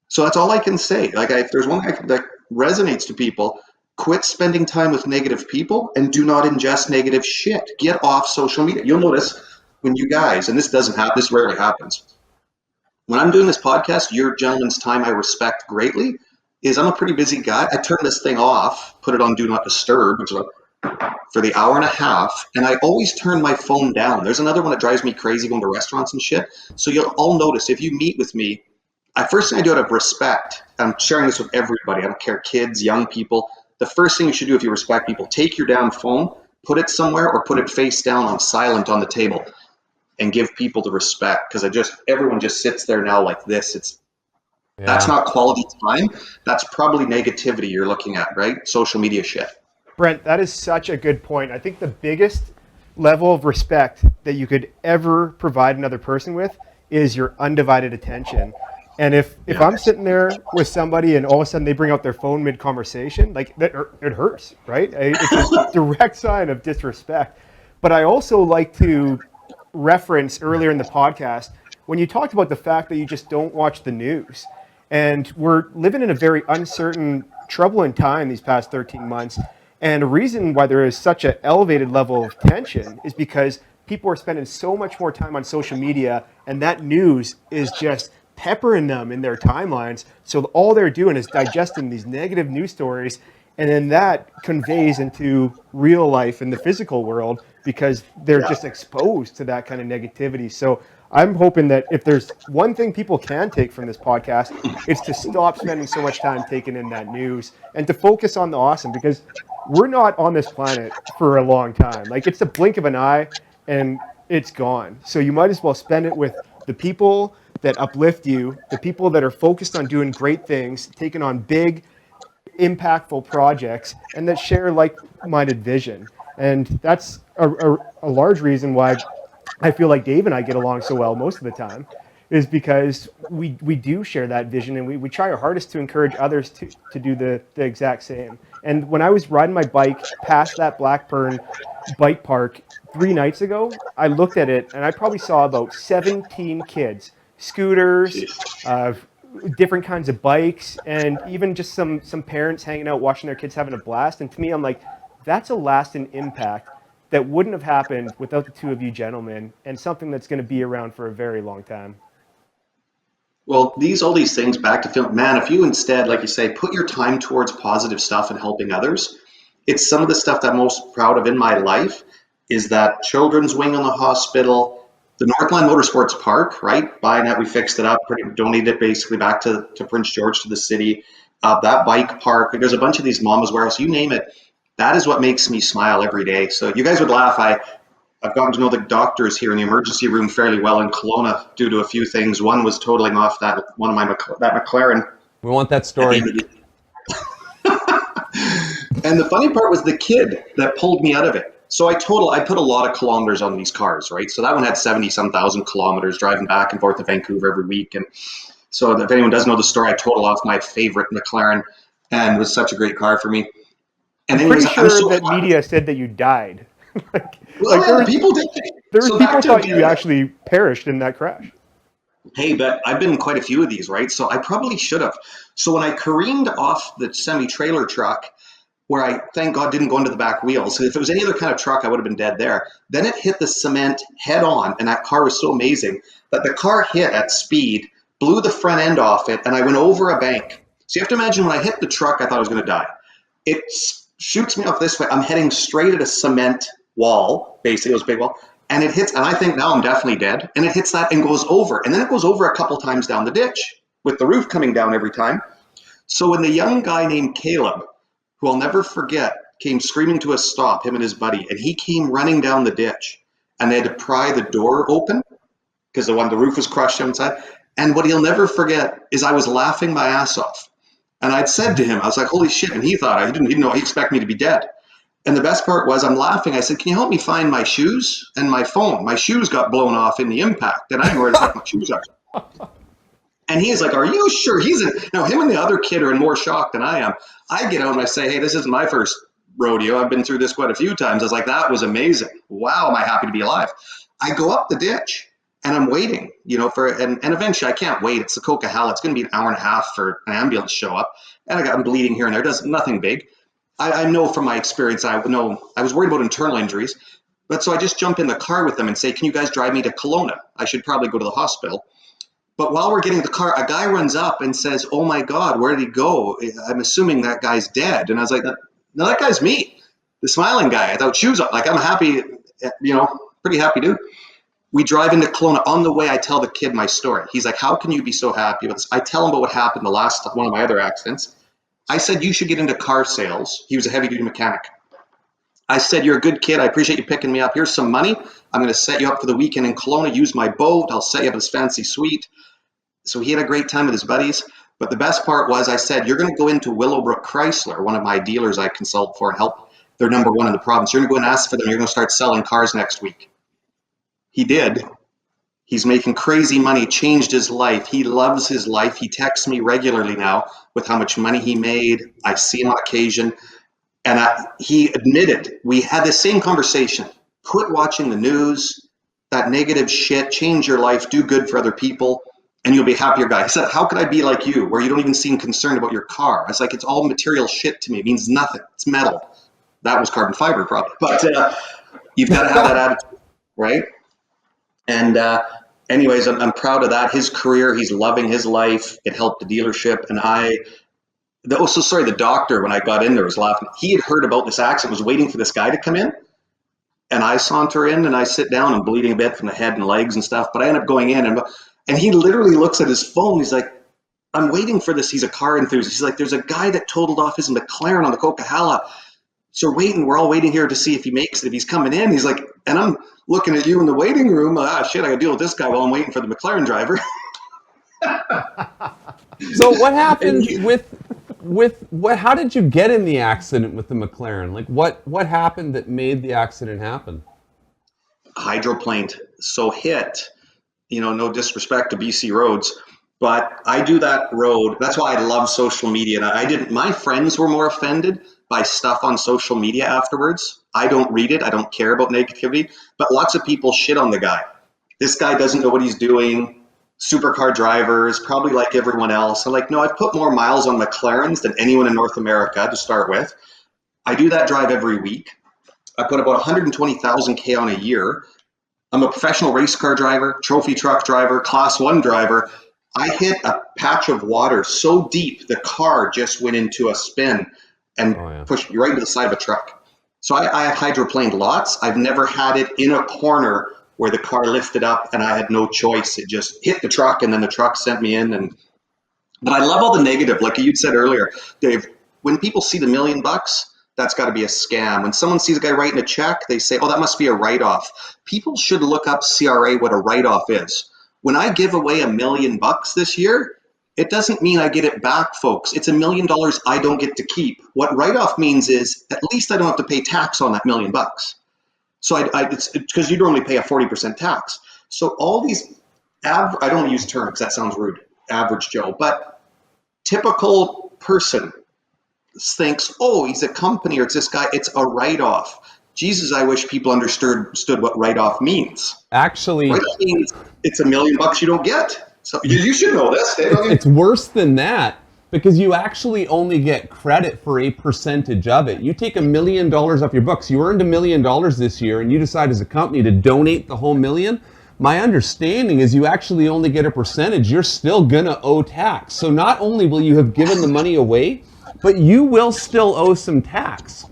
So that's all I can say. Like, if there's one thing that resonates to people, quit spending time with negative people and do not ingest negative shit. Get off social media. You'll notice when you guys, and this doesn't happen, this rarely happens. When I'm doing this podcast, your gentleman's time I respect greatly is I'm a pretty busy guy. I turn this thing off, put it on Do Not Disturb, which is for the hour and a half, and I always turn my phone down. There's another one that drives me crazy going to restaurants and shit. So you'll all notice if you meet with me, first thing I do out of respect, I'm sharing this with everybody, I don't care, kids, young people, the first thing you should do if you respect people, take your damn phone, put it somewhere or put it face down on silent on the table and give people the respect, because everyone just sits there now like this. That's not quality time. That's probably negativity you're looking at, right? Social media shit. Brent, that is such a good point. I think the biggest level of respect that you could ever provide another person with is your undivided attention. And if I'm sitting there with somebody and all of a sudden they bring out their phone mid-conversation, like it hurts, right? It's a direct sign of disrespect. But I also like to reference earlier in the podcast when you talked about the fact that you just don't watch the news. And we're living in a very uncertain, troubling time these past 13 months. And a reason why there is such an elevated level of tension is because people are spending so much more time on social media, and that news is just peppering them in their timelines. So all they're doing is digesting these negative news stories, and then that conveys into real life in the physical world because they're just exposed to that kind of negativity. So I'm hoping that if there's one thing people can take from this podcast, it's to stop spending so much time taking in that news and to focus on the awesome, because we're not on this planet for a long time. Like, it's a blink of an eye and it's gone. So you might as well spend it with the people that uplift you, the people that are focused on doing great things, taking on big, impactful projects, and that share like-minded vision. And that's a large reason why I feel like Dave and I get along so well most of the time, is because we do share that vision, and we try our hardest to encourage others to do the exact same. And when I was riding my bike past that Blackburn bike park 3 nights ago, I looked at it and I probably saw about 17 kids, scooters, different kinds of bikes, and even just some parents hanging out watching their kids having a blast. And to me, I'm like, that's a lasting impact that wouldn't have happened without the two of you gentlemen, and something that's going to be around for a very long time. Well, all these things back to film, man, if you instead, like you say, put your time towards positive stuff and helping others, it's some of the stuff that I'm most proud of in my life is that children's wing on the hospital, the Northland Motorsports Park, right? Buying that, we fixed it up, donated it basically back to Prince George, to the city. that bike park. There's a bunch of these Mama's Warehouse, you name it. That is what makes me smile every day. So you guys would laugh. I've gotten to know the doctors here in the emergency room fairly well in Kelowna due to a few things. One was totaling off that McLaren. We want that At the story. end of the And the funny part was the kid that pulled me out of it. So I put a lot of kilometers on these cars, right? So that one had 70 some thousand kilometers driving back and forth to Vancouver every week. And so if anyone doesn't know the story, I total off my favorite McLaren, and it was such a great car for me. And I'm anyways, pretty I'm sure so that media said that you died. well, There yeah, was people did. So people back to thought you actually perished in that crash. hey, but I've been in quite a few of these, right? So I probably should have. So when I careened off the semi-trailer truck, where I, thank God, didn't go into the back wheels. If it was any other kind of truck, I would have been dead there. Then it hit the cement head on, and that car was so amazing that the car hit at speed, blew the front end off it, and I went over a bank. So you have to imagine when I hit the truck, I thought I was going to die. It shoots me off this way. I'm heading straight at a cement wall, basically, it was a big wall, and it hits, and I think now I'm definitely dead, and it hits that and goes over, and then it goes over a couple times down the ditch with the roof coming down every time. So when the young guy named Caleb, who I'll never forget, came screaming to a stop, him and his buddy, and he came running down the ditch, and they had to pry the door open because the roof was crushed inside. And what he'll never forget is I was laughing my ass off. And I'd said to him, I was like, holy shit. And he thought, he didn't even know, he expected me to be dead. And the best part was I'm laughing. I said, can you help me find my shoes and my phone? My shoes got blown off in the impact, and I didn't know where the fuck my shoes are. And he's like, are you sure? Now him and the other kid are in more shock than I am. I get out and I say, hey, this isn't my first rodeo. I've been through this quite a few times. I was like, that was amazing. Wow, am I happy to be alive. I go up the ditch and I'm waiting, and eventually I can't wait. It's the Coquihalla. It's going to be an hour and a half for an ambulance to show up. And I'm bleeding here and there. Does nothing big. I know from my experience, I was worried about internal injuries. But so I just jump in the car with them and say, can you guys drive me to Kelowna? I should probably go to the hospital. But while we're getting the car, a guy runs up and says, oh my God, where did he go? I'm assuming that guy's dead. And I was like, no, that guy's me, the smiling guy without shoes on. Like, I'm happy, pretty happy dude. We drive into Kelowna. On the way, I tell the kid my story. He's like, how can you be so happy with this? I tell him about what happened the last one of my other accidents. I said, you should get into car sales. He was a heavy duty mechanic. I said, you're a good kid. I appreciate you picking me up. Here's some money. I'm going to set you up for the weekend in Kelowna. Use my boat. I'll set you up in this fancy suite. So he had a great time with his buddies. But the best part was I said, you're going to go into Willowbrook Chrysler, one of my dealers I consult for and help. They're number one in the province. You're going to go and ask for them. You're going to start selling cars next week. He did. He's making crazy money, changed his life. He loves his life. He texts me regularly now with how much money he made. I see him on occasion. And he admitted, we had the same conversation. Quit watching the news, that negative shit, change your life, do good for other people, and you'll be a happier guy. He said, how could I be like you, where you don't even seem concerned about your car? I was like, it's all material shit to me. It means nothing. It's metal. That was carbon fiber, probably. But you've got to have that attitude, right? And anyways, I'm proud of that. His career, he's loving his life. It helped the dealership. And the doctor, when I got in there, was laughing. He had heard about this accident, was waiting for this guy to come in. And I saunter in and I sit down. I'm bleeding a bit from the head and legs and stuff. But I end up going in and he literally looks at his phone. He's like, I'm waiting for this. He's a car enthusiast. He's like, there's a guy that totaled off his McLaren on the Coquihalla. So we're all waiting here to see if he makes it, if he's coming in. He's like, and I'm looking at you in the waiting room. Shit, I gotta deal with this guy while I'm waiting for the McLaren driver. So what happened how did you get in the accident with the McLaren? Like what happened that made the accident happen? Hydroplaned. So hit, no disrespect to BC roads, but I do that road. That's why I love social media. And my friends were more offended by stuff on social media afterwards. I don't read it. I don't care about negativity, but lots of people shit on the guy. This guy doesn't know what he's doing. Supercar drivers, probably like everyone else. I'm like, no, I've put more miles on McLarens than anyone in North America to start with. I do that drive every week. I put about 120,000 K on a year. I'm a professional race car driver, trophy truck driver, class 1 driver. I hit a patch of water so deep, the car just went into a spin and pushed me right into the side of a truck. So I have hydroplaned lots. I've never had it in a corner where the car lifted up and I had no choice. It just hit the truck and then the truck sent me in. And But I love all the negative, like you'd said earlier, Dave. When people see the $1,000,000, that's got to be a scam. When someone sees a guy writing a check, they say, "Oh, that must be a write-off." People should look up CRA what a write-off is. When I give away $1,000,000 this year, it doesn't mean I get it back, folks. It's $1,000,000 I don't get to keep. What write-off means is at least I don't have to pay tax on that $1,000,000. So it's because you normally pay a 40% tax. So all these, I don't use terms because that sounds rude, average Joe, but typical person thinks, oh, he's a company or it's this guy, it's a write-off. Jesus, I wish people understood what write-off means. Actually, Write-off means it's $1,000,000 you don't get. So you should know this. it's worse than that, because you actually only get credit for a percentage of it. You take $1,000,000 off your books. You earned $1,000,000 this year, and you decide as a company to donate the whole million. My understanding is you actually only get a percentage. You're still gonna owe tax. So not only will you have given the money away, but you will still owe some tax.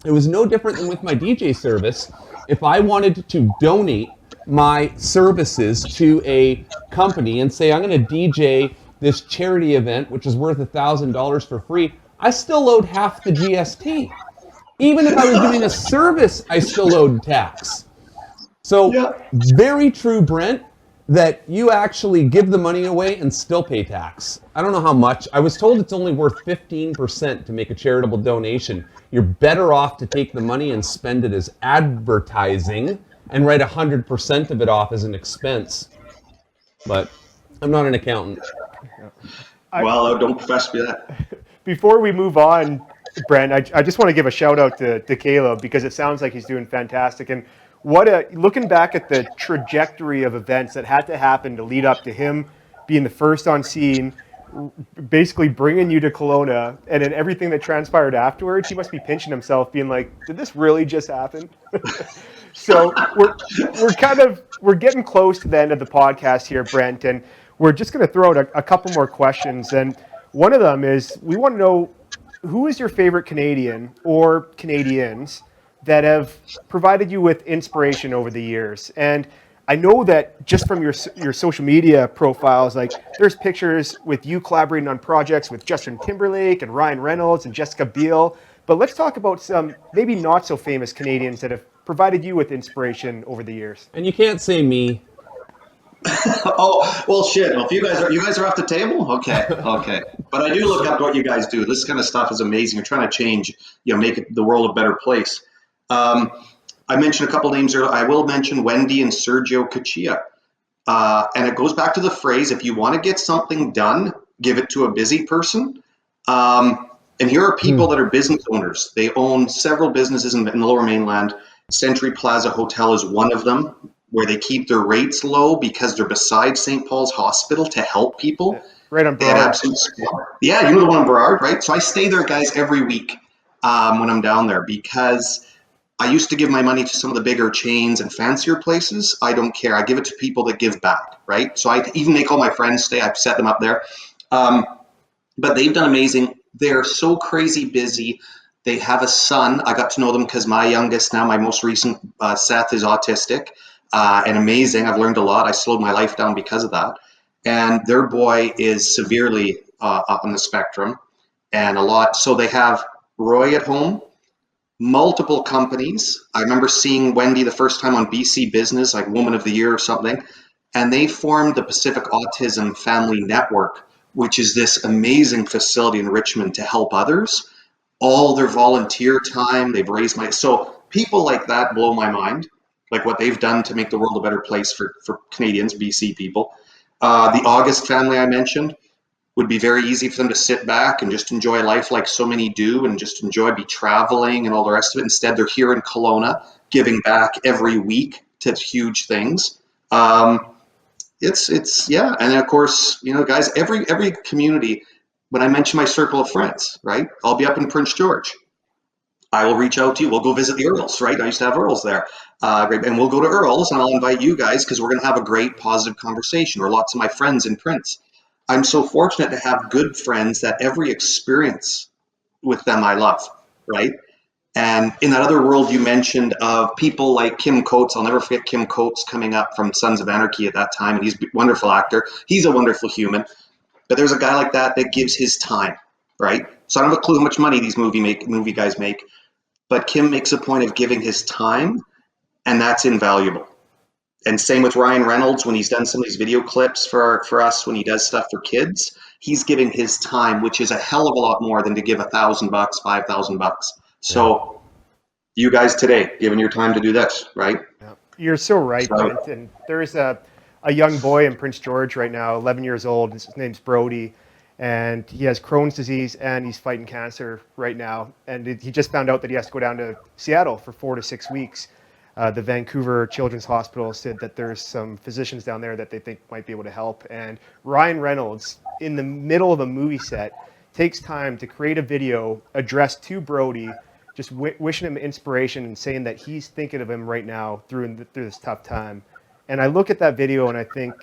It was no different than with my DJ service. If I wanted to donate my services to a company and say, I'm going to DJ this charity event, which is worth $1,000 for free, I still owed half the GST. Even if I was doing a service, I still owed tax. So, very true, Brent, that you actually give the money away and still pay tax. I don't know how much. I was told it's only worth 15% to make a charitable donation. You're better off to take the money and spend it as advertising and write 100% of it off as an expense. But I'm not an accountant. Well, I don't profess to be that. Before we move on, Brent, I just want to give a shout out to Caleb, because it sounds like he's doing fantastic. And looking back at the trajectory of events that had to happen to lead up to him being the first on scene, basically bringing you to Kelowna, and then everything that transpired afterwards, he must be pinching himself, being like, "Did this really just happen?" So we're getting close to the end of the podcast here, Brent, and we're just going to throw out a couple more questions. And one of them is, we want to know, who is your favorite Canadian or Canadians that have provided you with inspiration over the years? And I know that just from your social media profiles, like there's pictures with you collaborating on projects with Justin Timberlake and Ryan Reynolds and Jessica Biel. But let's talk about some maybe not so famous Canadians that have provided you with inspiration over the years. And you can't say me. Oh, well, shit. Well, if you guys are off the table, okay. But I do look up what you guys do. This kind of stuff is amazing. You're trying to change, make the world a better place. I mentioned a couple names earlier. I will mention Wendy and Sergio Cachia. And it goes back to the phrase, if you want to get something done, give it to a busy person. And here are people that are business owners. They own several businesses in the Lower Mainland. Century Plaza Hotel is one of them, where they keep their rates low because they're beside St. Paul's Hospital to help people. Right on Burrard. Yeah, you know the one on Burrard, right? So I stay there, guys, every week when I'm down there, because I used to give my money to some of the bigger chains and fancier places. I don't care. I give it to people that give back, right? So I even make all my friends stay. I've set them up there. But they've done amazing. They're so crazy busy. They have a son. I got to know them because my youngest now, my most recent, Seth, is autistic and amazing. I've learned a lot. I slowed my life down because of that. And their boy is severely on the spectrum and a lot. So they have Roy at home, multiple companies. I remember seeing Wendy the first time on BC Business, like Woman of the Year or something. And they formed the Pacific Autism Family Network, which is this amazing facility in Richmond to help others. All their volunteer time, they've raised money. So people like that blow my mind, like what they've done to make the world a better place for Canadians, BC people. The August family I mentioned would be very easy for them to sit back and just enjoy life like so many do and just be traveling and all the rest of it. Instead, they're here in Kelowna giving back every week to huge things. It's yeah. And of course, guys, every community, when I mention my circle of friends, right? I'll be up in Prince George. I will reach out to you. We'll go visit the Earls, right? I used to have Earls there. And we'll go to Earls and I'll invite you guys because we're going to have a great positive conversation, or lots of my friends in Prince. I'm so fortunate to have good friends that every experience with them I love, right? And in that other world you mentioned of people like Kim Coates, I'll never forget Kim Coates coming up from Sons of Anarchy at that time, and he's a wonderful actor. He's a wonderful human. But there's a guy like that gives his time, right? So I don't have a clue how much money these movie guys make, but Kim makes a point of giving his time, and that's invaluable. And same with Ryan Reynolds when he's done some of these video clips for us when he does stuff for kids. He's giving his time, which is a hell of a lot more than to give $1,000, $5,000. So you guys today, giving your time to do this, right? Yeah. You're so right, So, Brent. And there is a young boy in Prince George right now, 11 years old. His name's Brody, and he has Crohn's disease and he's fighting cancer right now. And he just found out that he has to go down to Seattle for 4 to 6 weeks. The Vancouver Children's Hospital said that there's some physicians down there that they think might be able to help. And Ryan Reynolds, in the middle of a movie set, takes time to create a video addressed to Brody, just wishing him inspiration and saying that he's thinking of him right now through this tough time. And I look at that video and I think,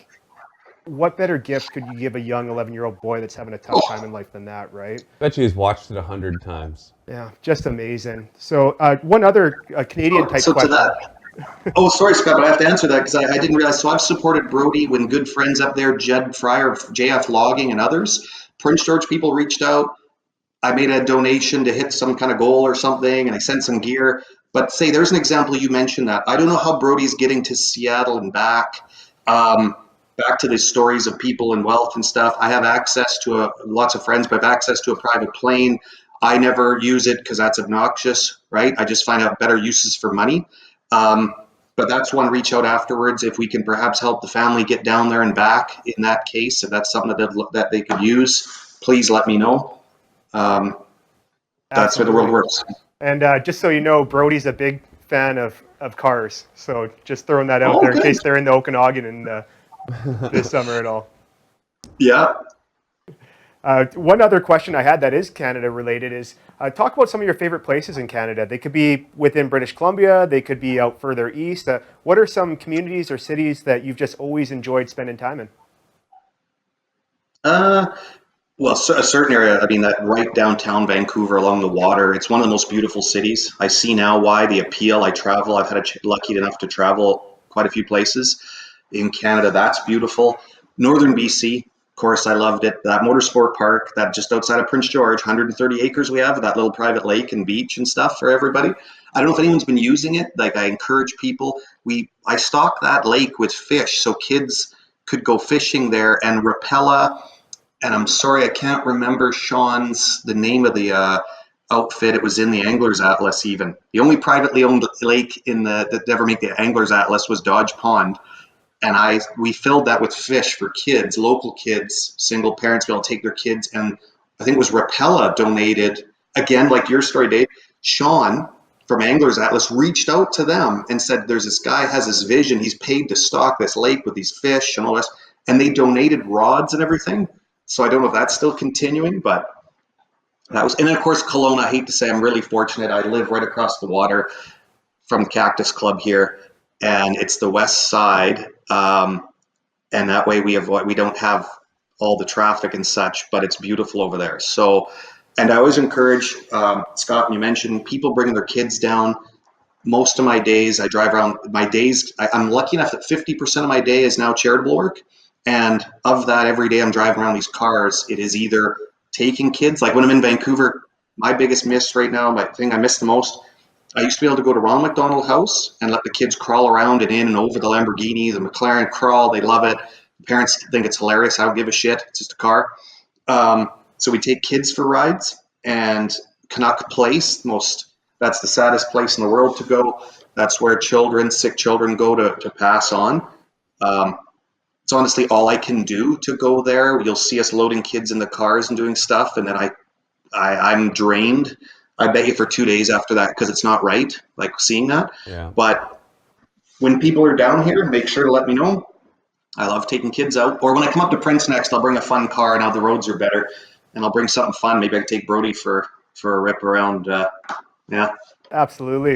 what better gift could you give a young 11-year-old boy that's having a tough time in life than that, right? Bet you he's watched it 100 times. Yeah, just amazing. So one other Canadian type so to question. that, oh, sorry, Scott, but I have to answer that because I didn't realize. So I've supported Brody when good friends up there, Jed Fryer, JF Logging, and others. Prince George people reached out. I made a donation to hit some kind of goal or something, and I sent some gear. But say there's an example, you mentioned that. I don't know how Brody's getting to Seattle and back. Back to the stories of people and wealth and stuff. I have access to lots of friends, but I have access to a private plane. I never use it because that's obnoxious, right? I just find out better uses for money. But that's one reach out afterwards. If we can perhaps help the family get down there and back in that case, if that's something that they could use, please let me know. That's where the world works. And just so you know, Brody's a big fan of cars. So just throwing that out there in case they're in the Okanagan this summer at all. Yeah. One other question I had that is Canada related is talk about some of your favorite places in Canada. They could be within British Columbia. They could be out further east. What are some communities or cities that you've just always enjoyed spending time in? Well, a certain area, I mean, that right downtown Vancouver along the water, it's one of the most beautiful cities. I see now why the appeal. I travel. I've had lucky enough to travel quite a few places in Canada. That's beautiful. Northern BC, of course, I loved it. That motorsport park, that just outside of Prince George, 130 acres we have, that little private lake and beach and stuff for everybody. I don't know if anyone's been using it. Like, I encourage people. I stock that lake with fish so kids could go fishing there, and Rapella. And I'm sorry, I can't remember the name of the outfit. It was in the Anglers Atlas even. The only privately owned lake that ever make the Anglers Atlas was Dodge Pond. And we filled that with fish for kids, local kids, single parents be able to take their kids. And I think it was Rapella donated, again, like your story, Dave. Sean from Anglers Atlas reached out to them and said, there's this guy has this vision. He's paid to stock this lake with these fish and all this. And they donated rods and everything. So I don't know if that's still continuing, but that was, and then of course, Kelowna, I hate to say I'm really fortunate. I live right across the water from the Cactus Club here, and it's the west side. And that way we don't have all the traffic and such, but it's beautiful over there. So, and I always encourage, Scott, you mentioned people bringing their kids down. Most of my days, I drive around. I'm lucky enough that 50% of my day is now charitable work. And of that, every day I'm driving around these cars, it is either taking kids, like when I'm in Vancouver, my biggest miss right now, my thing I miss the most, I used to be able to go to Ronald McDonald House and let the kids crawl around and in and over the Lamborghini, the McLaren crawl. They love it. The parents think it's hilarious. I don't give a shit. It's just a car. So we take kids for rides, and Canuck Place, that's the saddest place in the world to go. That's where sick children go to pass on. It's honestly all I can do to go there. You'll see us loading kids in the cars and doing stuff, and then I'm drained. I bet you for 2 days after that because it's not right, like seeing that. Yeah. But when people are down here, make sure to let me know. I love taking kids out. Or when I come up to Prince next, I'll bring a fun car. Now the roads are better, and I'll bring something fun. Maybe I can take Brody for a rip around. Yeah. Absolutely.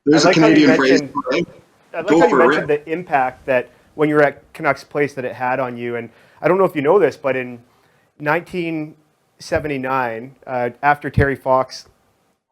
There's a Canadian phrase. Right? I like how you mentioned the impact that when you were at Canucks Place that it had on you. And I don't know if you know this, but in 1979, after Terry Fox,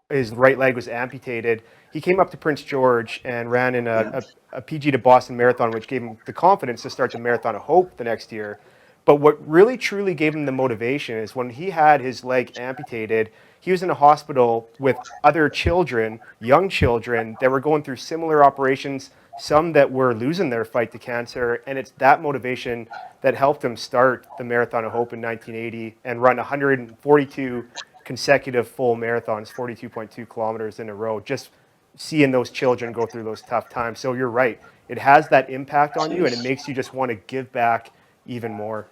his right leg was amputated, he came up to Prince George and ran in a PG to Boston marathon, which gave him the confidence to start the Marathon of Hope the next year. But what really truly gave him the motivation is when he had his leg amputated, he was in a hospital with other children, young children, that were going through similar operations, some that were losing their fight to cancer. And it's that motivation that helped him start the Marathon of Hope in 1980 and run 142 consecutive full marathons, 42.2 kilometers in a row, just seeing those children go through those tough times. So you're right. It has that impact on you, and it makes you just want to give back even more.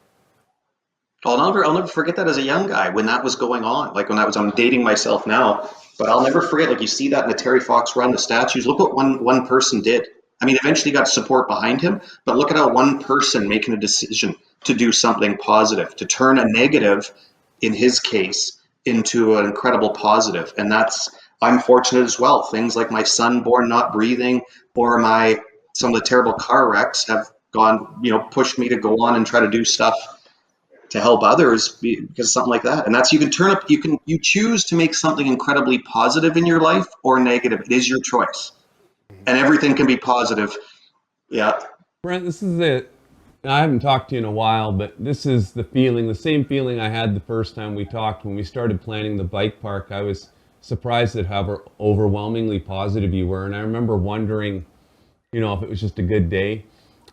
I'll never forget that as a young guy when that was going on. Like when I'm dating myself now, but I'll never forget. Like you see that in the Terry Fox run, the statues. Look what one person did. I mean, eventually got support behind him, but look at how one person making a decision to do something positive, to turn a negative, in his case, into an incredible positive. And I'm fortunate as well. Things like my son born not breathing, or some of the terrible car wrecks have pushed me to go on and try to do stuff to help others because of something like that. And that's, you choose to make something incredibly positive in your life or negative. It is your choice. And everything can be positive. Yeah. Brent, this is it. I haven't talked to you in a while, but this is the same feeling I had the first time we talked when we started planning the bike park. I was surprised at how overwhelmingly positive you were. And I remember wondering, if it was just a good day.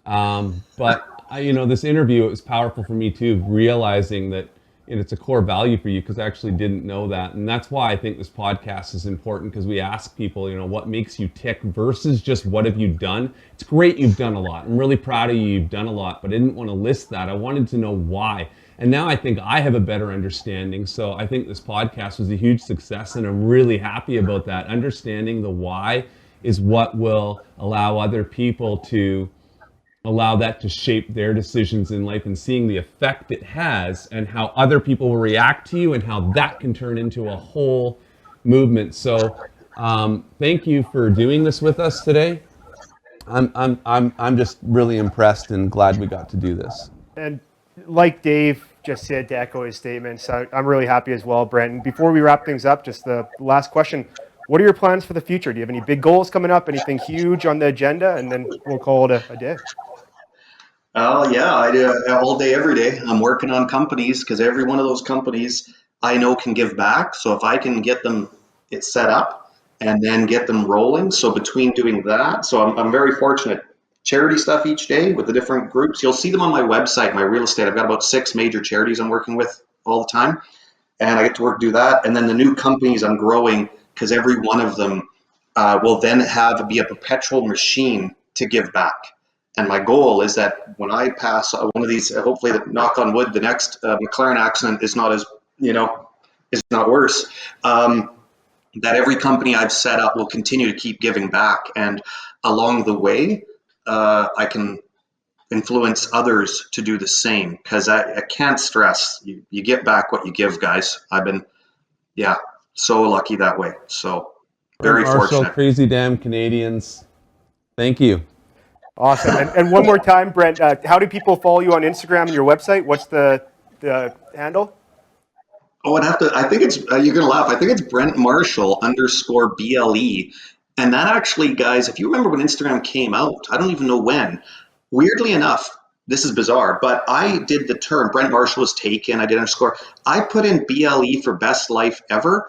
But this interview, it was powerful for me too, realizing that it's a core value for you, because I actually didn't know that. And that's why I think this podcast is important, because we ask people, what makes you tick versus just what have you done. It's great you've done a lot. I'm really proud of you. You've done a lot, but I didn't want to list that. I wanted to know why. And now I think I have a better understanding. So I think this podcast was a huge success, and I'm really happy about that. Understanding the why is what will allow other people to allow that to shape their decisions in life, and seeing the effect it has and how other people will react to you and how that can turn into a whole movement. So thank you for doing this with us today. I'm just really impressed and glad we got to do this. And like Dave just said, to echo his statements, I'm really happy as well, Brent. And before we wrap things up, just the last question. What are your plans for the future? Do you have any big goals coming up? Anything huge on the agenda? And then we'll call it a day. Oh yeah, I do all day, every day. I'm working on companies because every one of those companies I know can give back. So if I can get them it set up and then get them rolling. So between doing that, so I'm very fortunate. Charity stuff each day with the different groups. You'll see them on my website, my real estate. I've got about 6 major charities I'm working with all the time. And I get to do that. And then the new companies I'm growing, because every one of them will then be a perpetual machine to give back. And my goal is that when I pass one of these, hopefully, knock on wood, the next McLaren accident is not is not worse. That every company I've set up will continue to keep giving back, and along the way, I can influence others to do the same. Because I can't stress, you get back what you give, guys. I've been, so lucky that way. So very fortunate. Crazy damn Canadians. Thank you. Awesome. And one more time, Brent, how do people follow you on Instagram and your website? What's the handle? Oh, I think it's, you're going to laugh. I think it's Brent Marshall _BLE. And that actually, guys, if you remember when Instagram came out, I don't even know when, weirdly enough, this is bizarre, but I did the term, Brent Marshall was taken, I did underscore. I put in BLE for best life ever,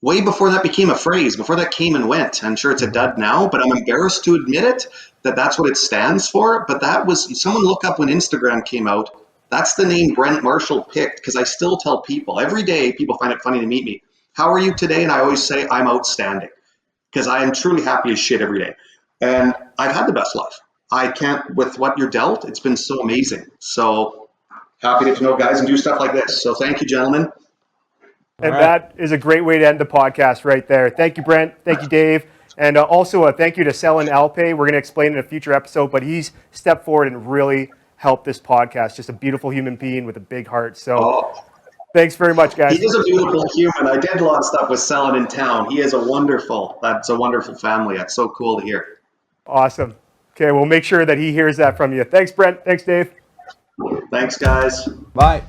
way before that became a phrase, before that came and went. I'm sure it's a dud now, but I'm embarrassed to admit it, that's what it stands for. But that was, someone look up when Instagram came out, that's the name Brent Marshall picked, because I still tell people, every day people find it funny to meet me. How are you today? And I always say, I'm outstanding, because I am truly happy as shit every day. And I've had the best life. I can't, with what you're dealt, it's been so amazing. So happy to know, guys, and do stuff like this. So thank you, gentlemen. And that is a great way to end the podcast right there. Thank you, Brent. Thank you, Dave. And also a thank you to Selin Alpay. We're going to explain in a future episode, but he's stepped forward and really helped this podcast. Just a beautiful human being with a big heart. So thanks very much, guys. He is a beautiful human. I did a lot of stuff with Selin in town. He is that's a wonderful family. That's so cool to hear. Awesome. Okay, we'll make sure that he hears that from you. Thanks, Brent. Thanks, Dave. Thanks, guys. Bye.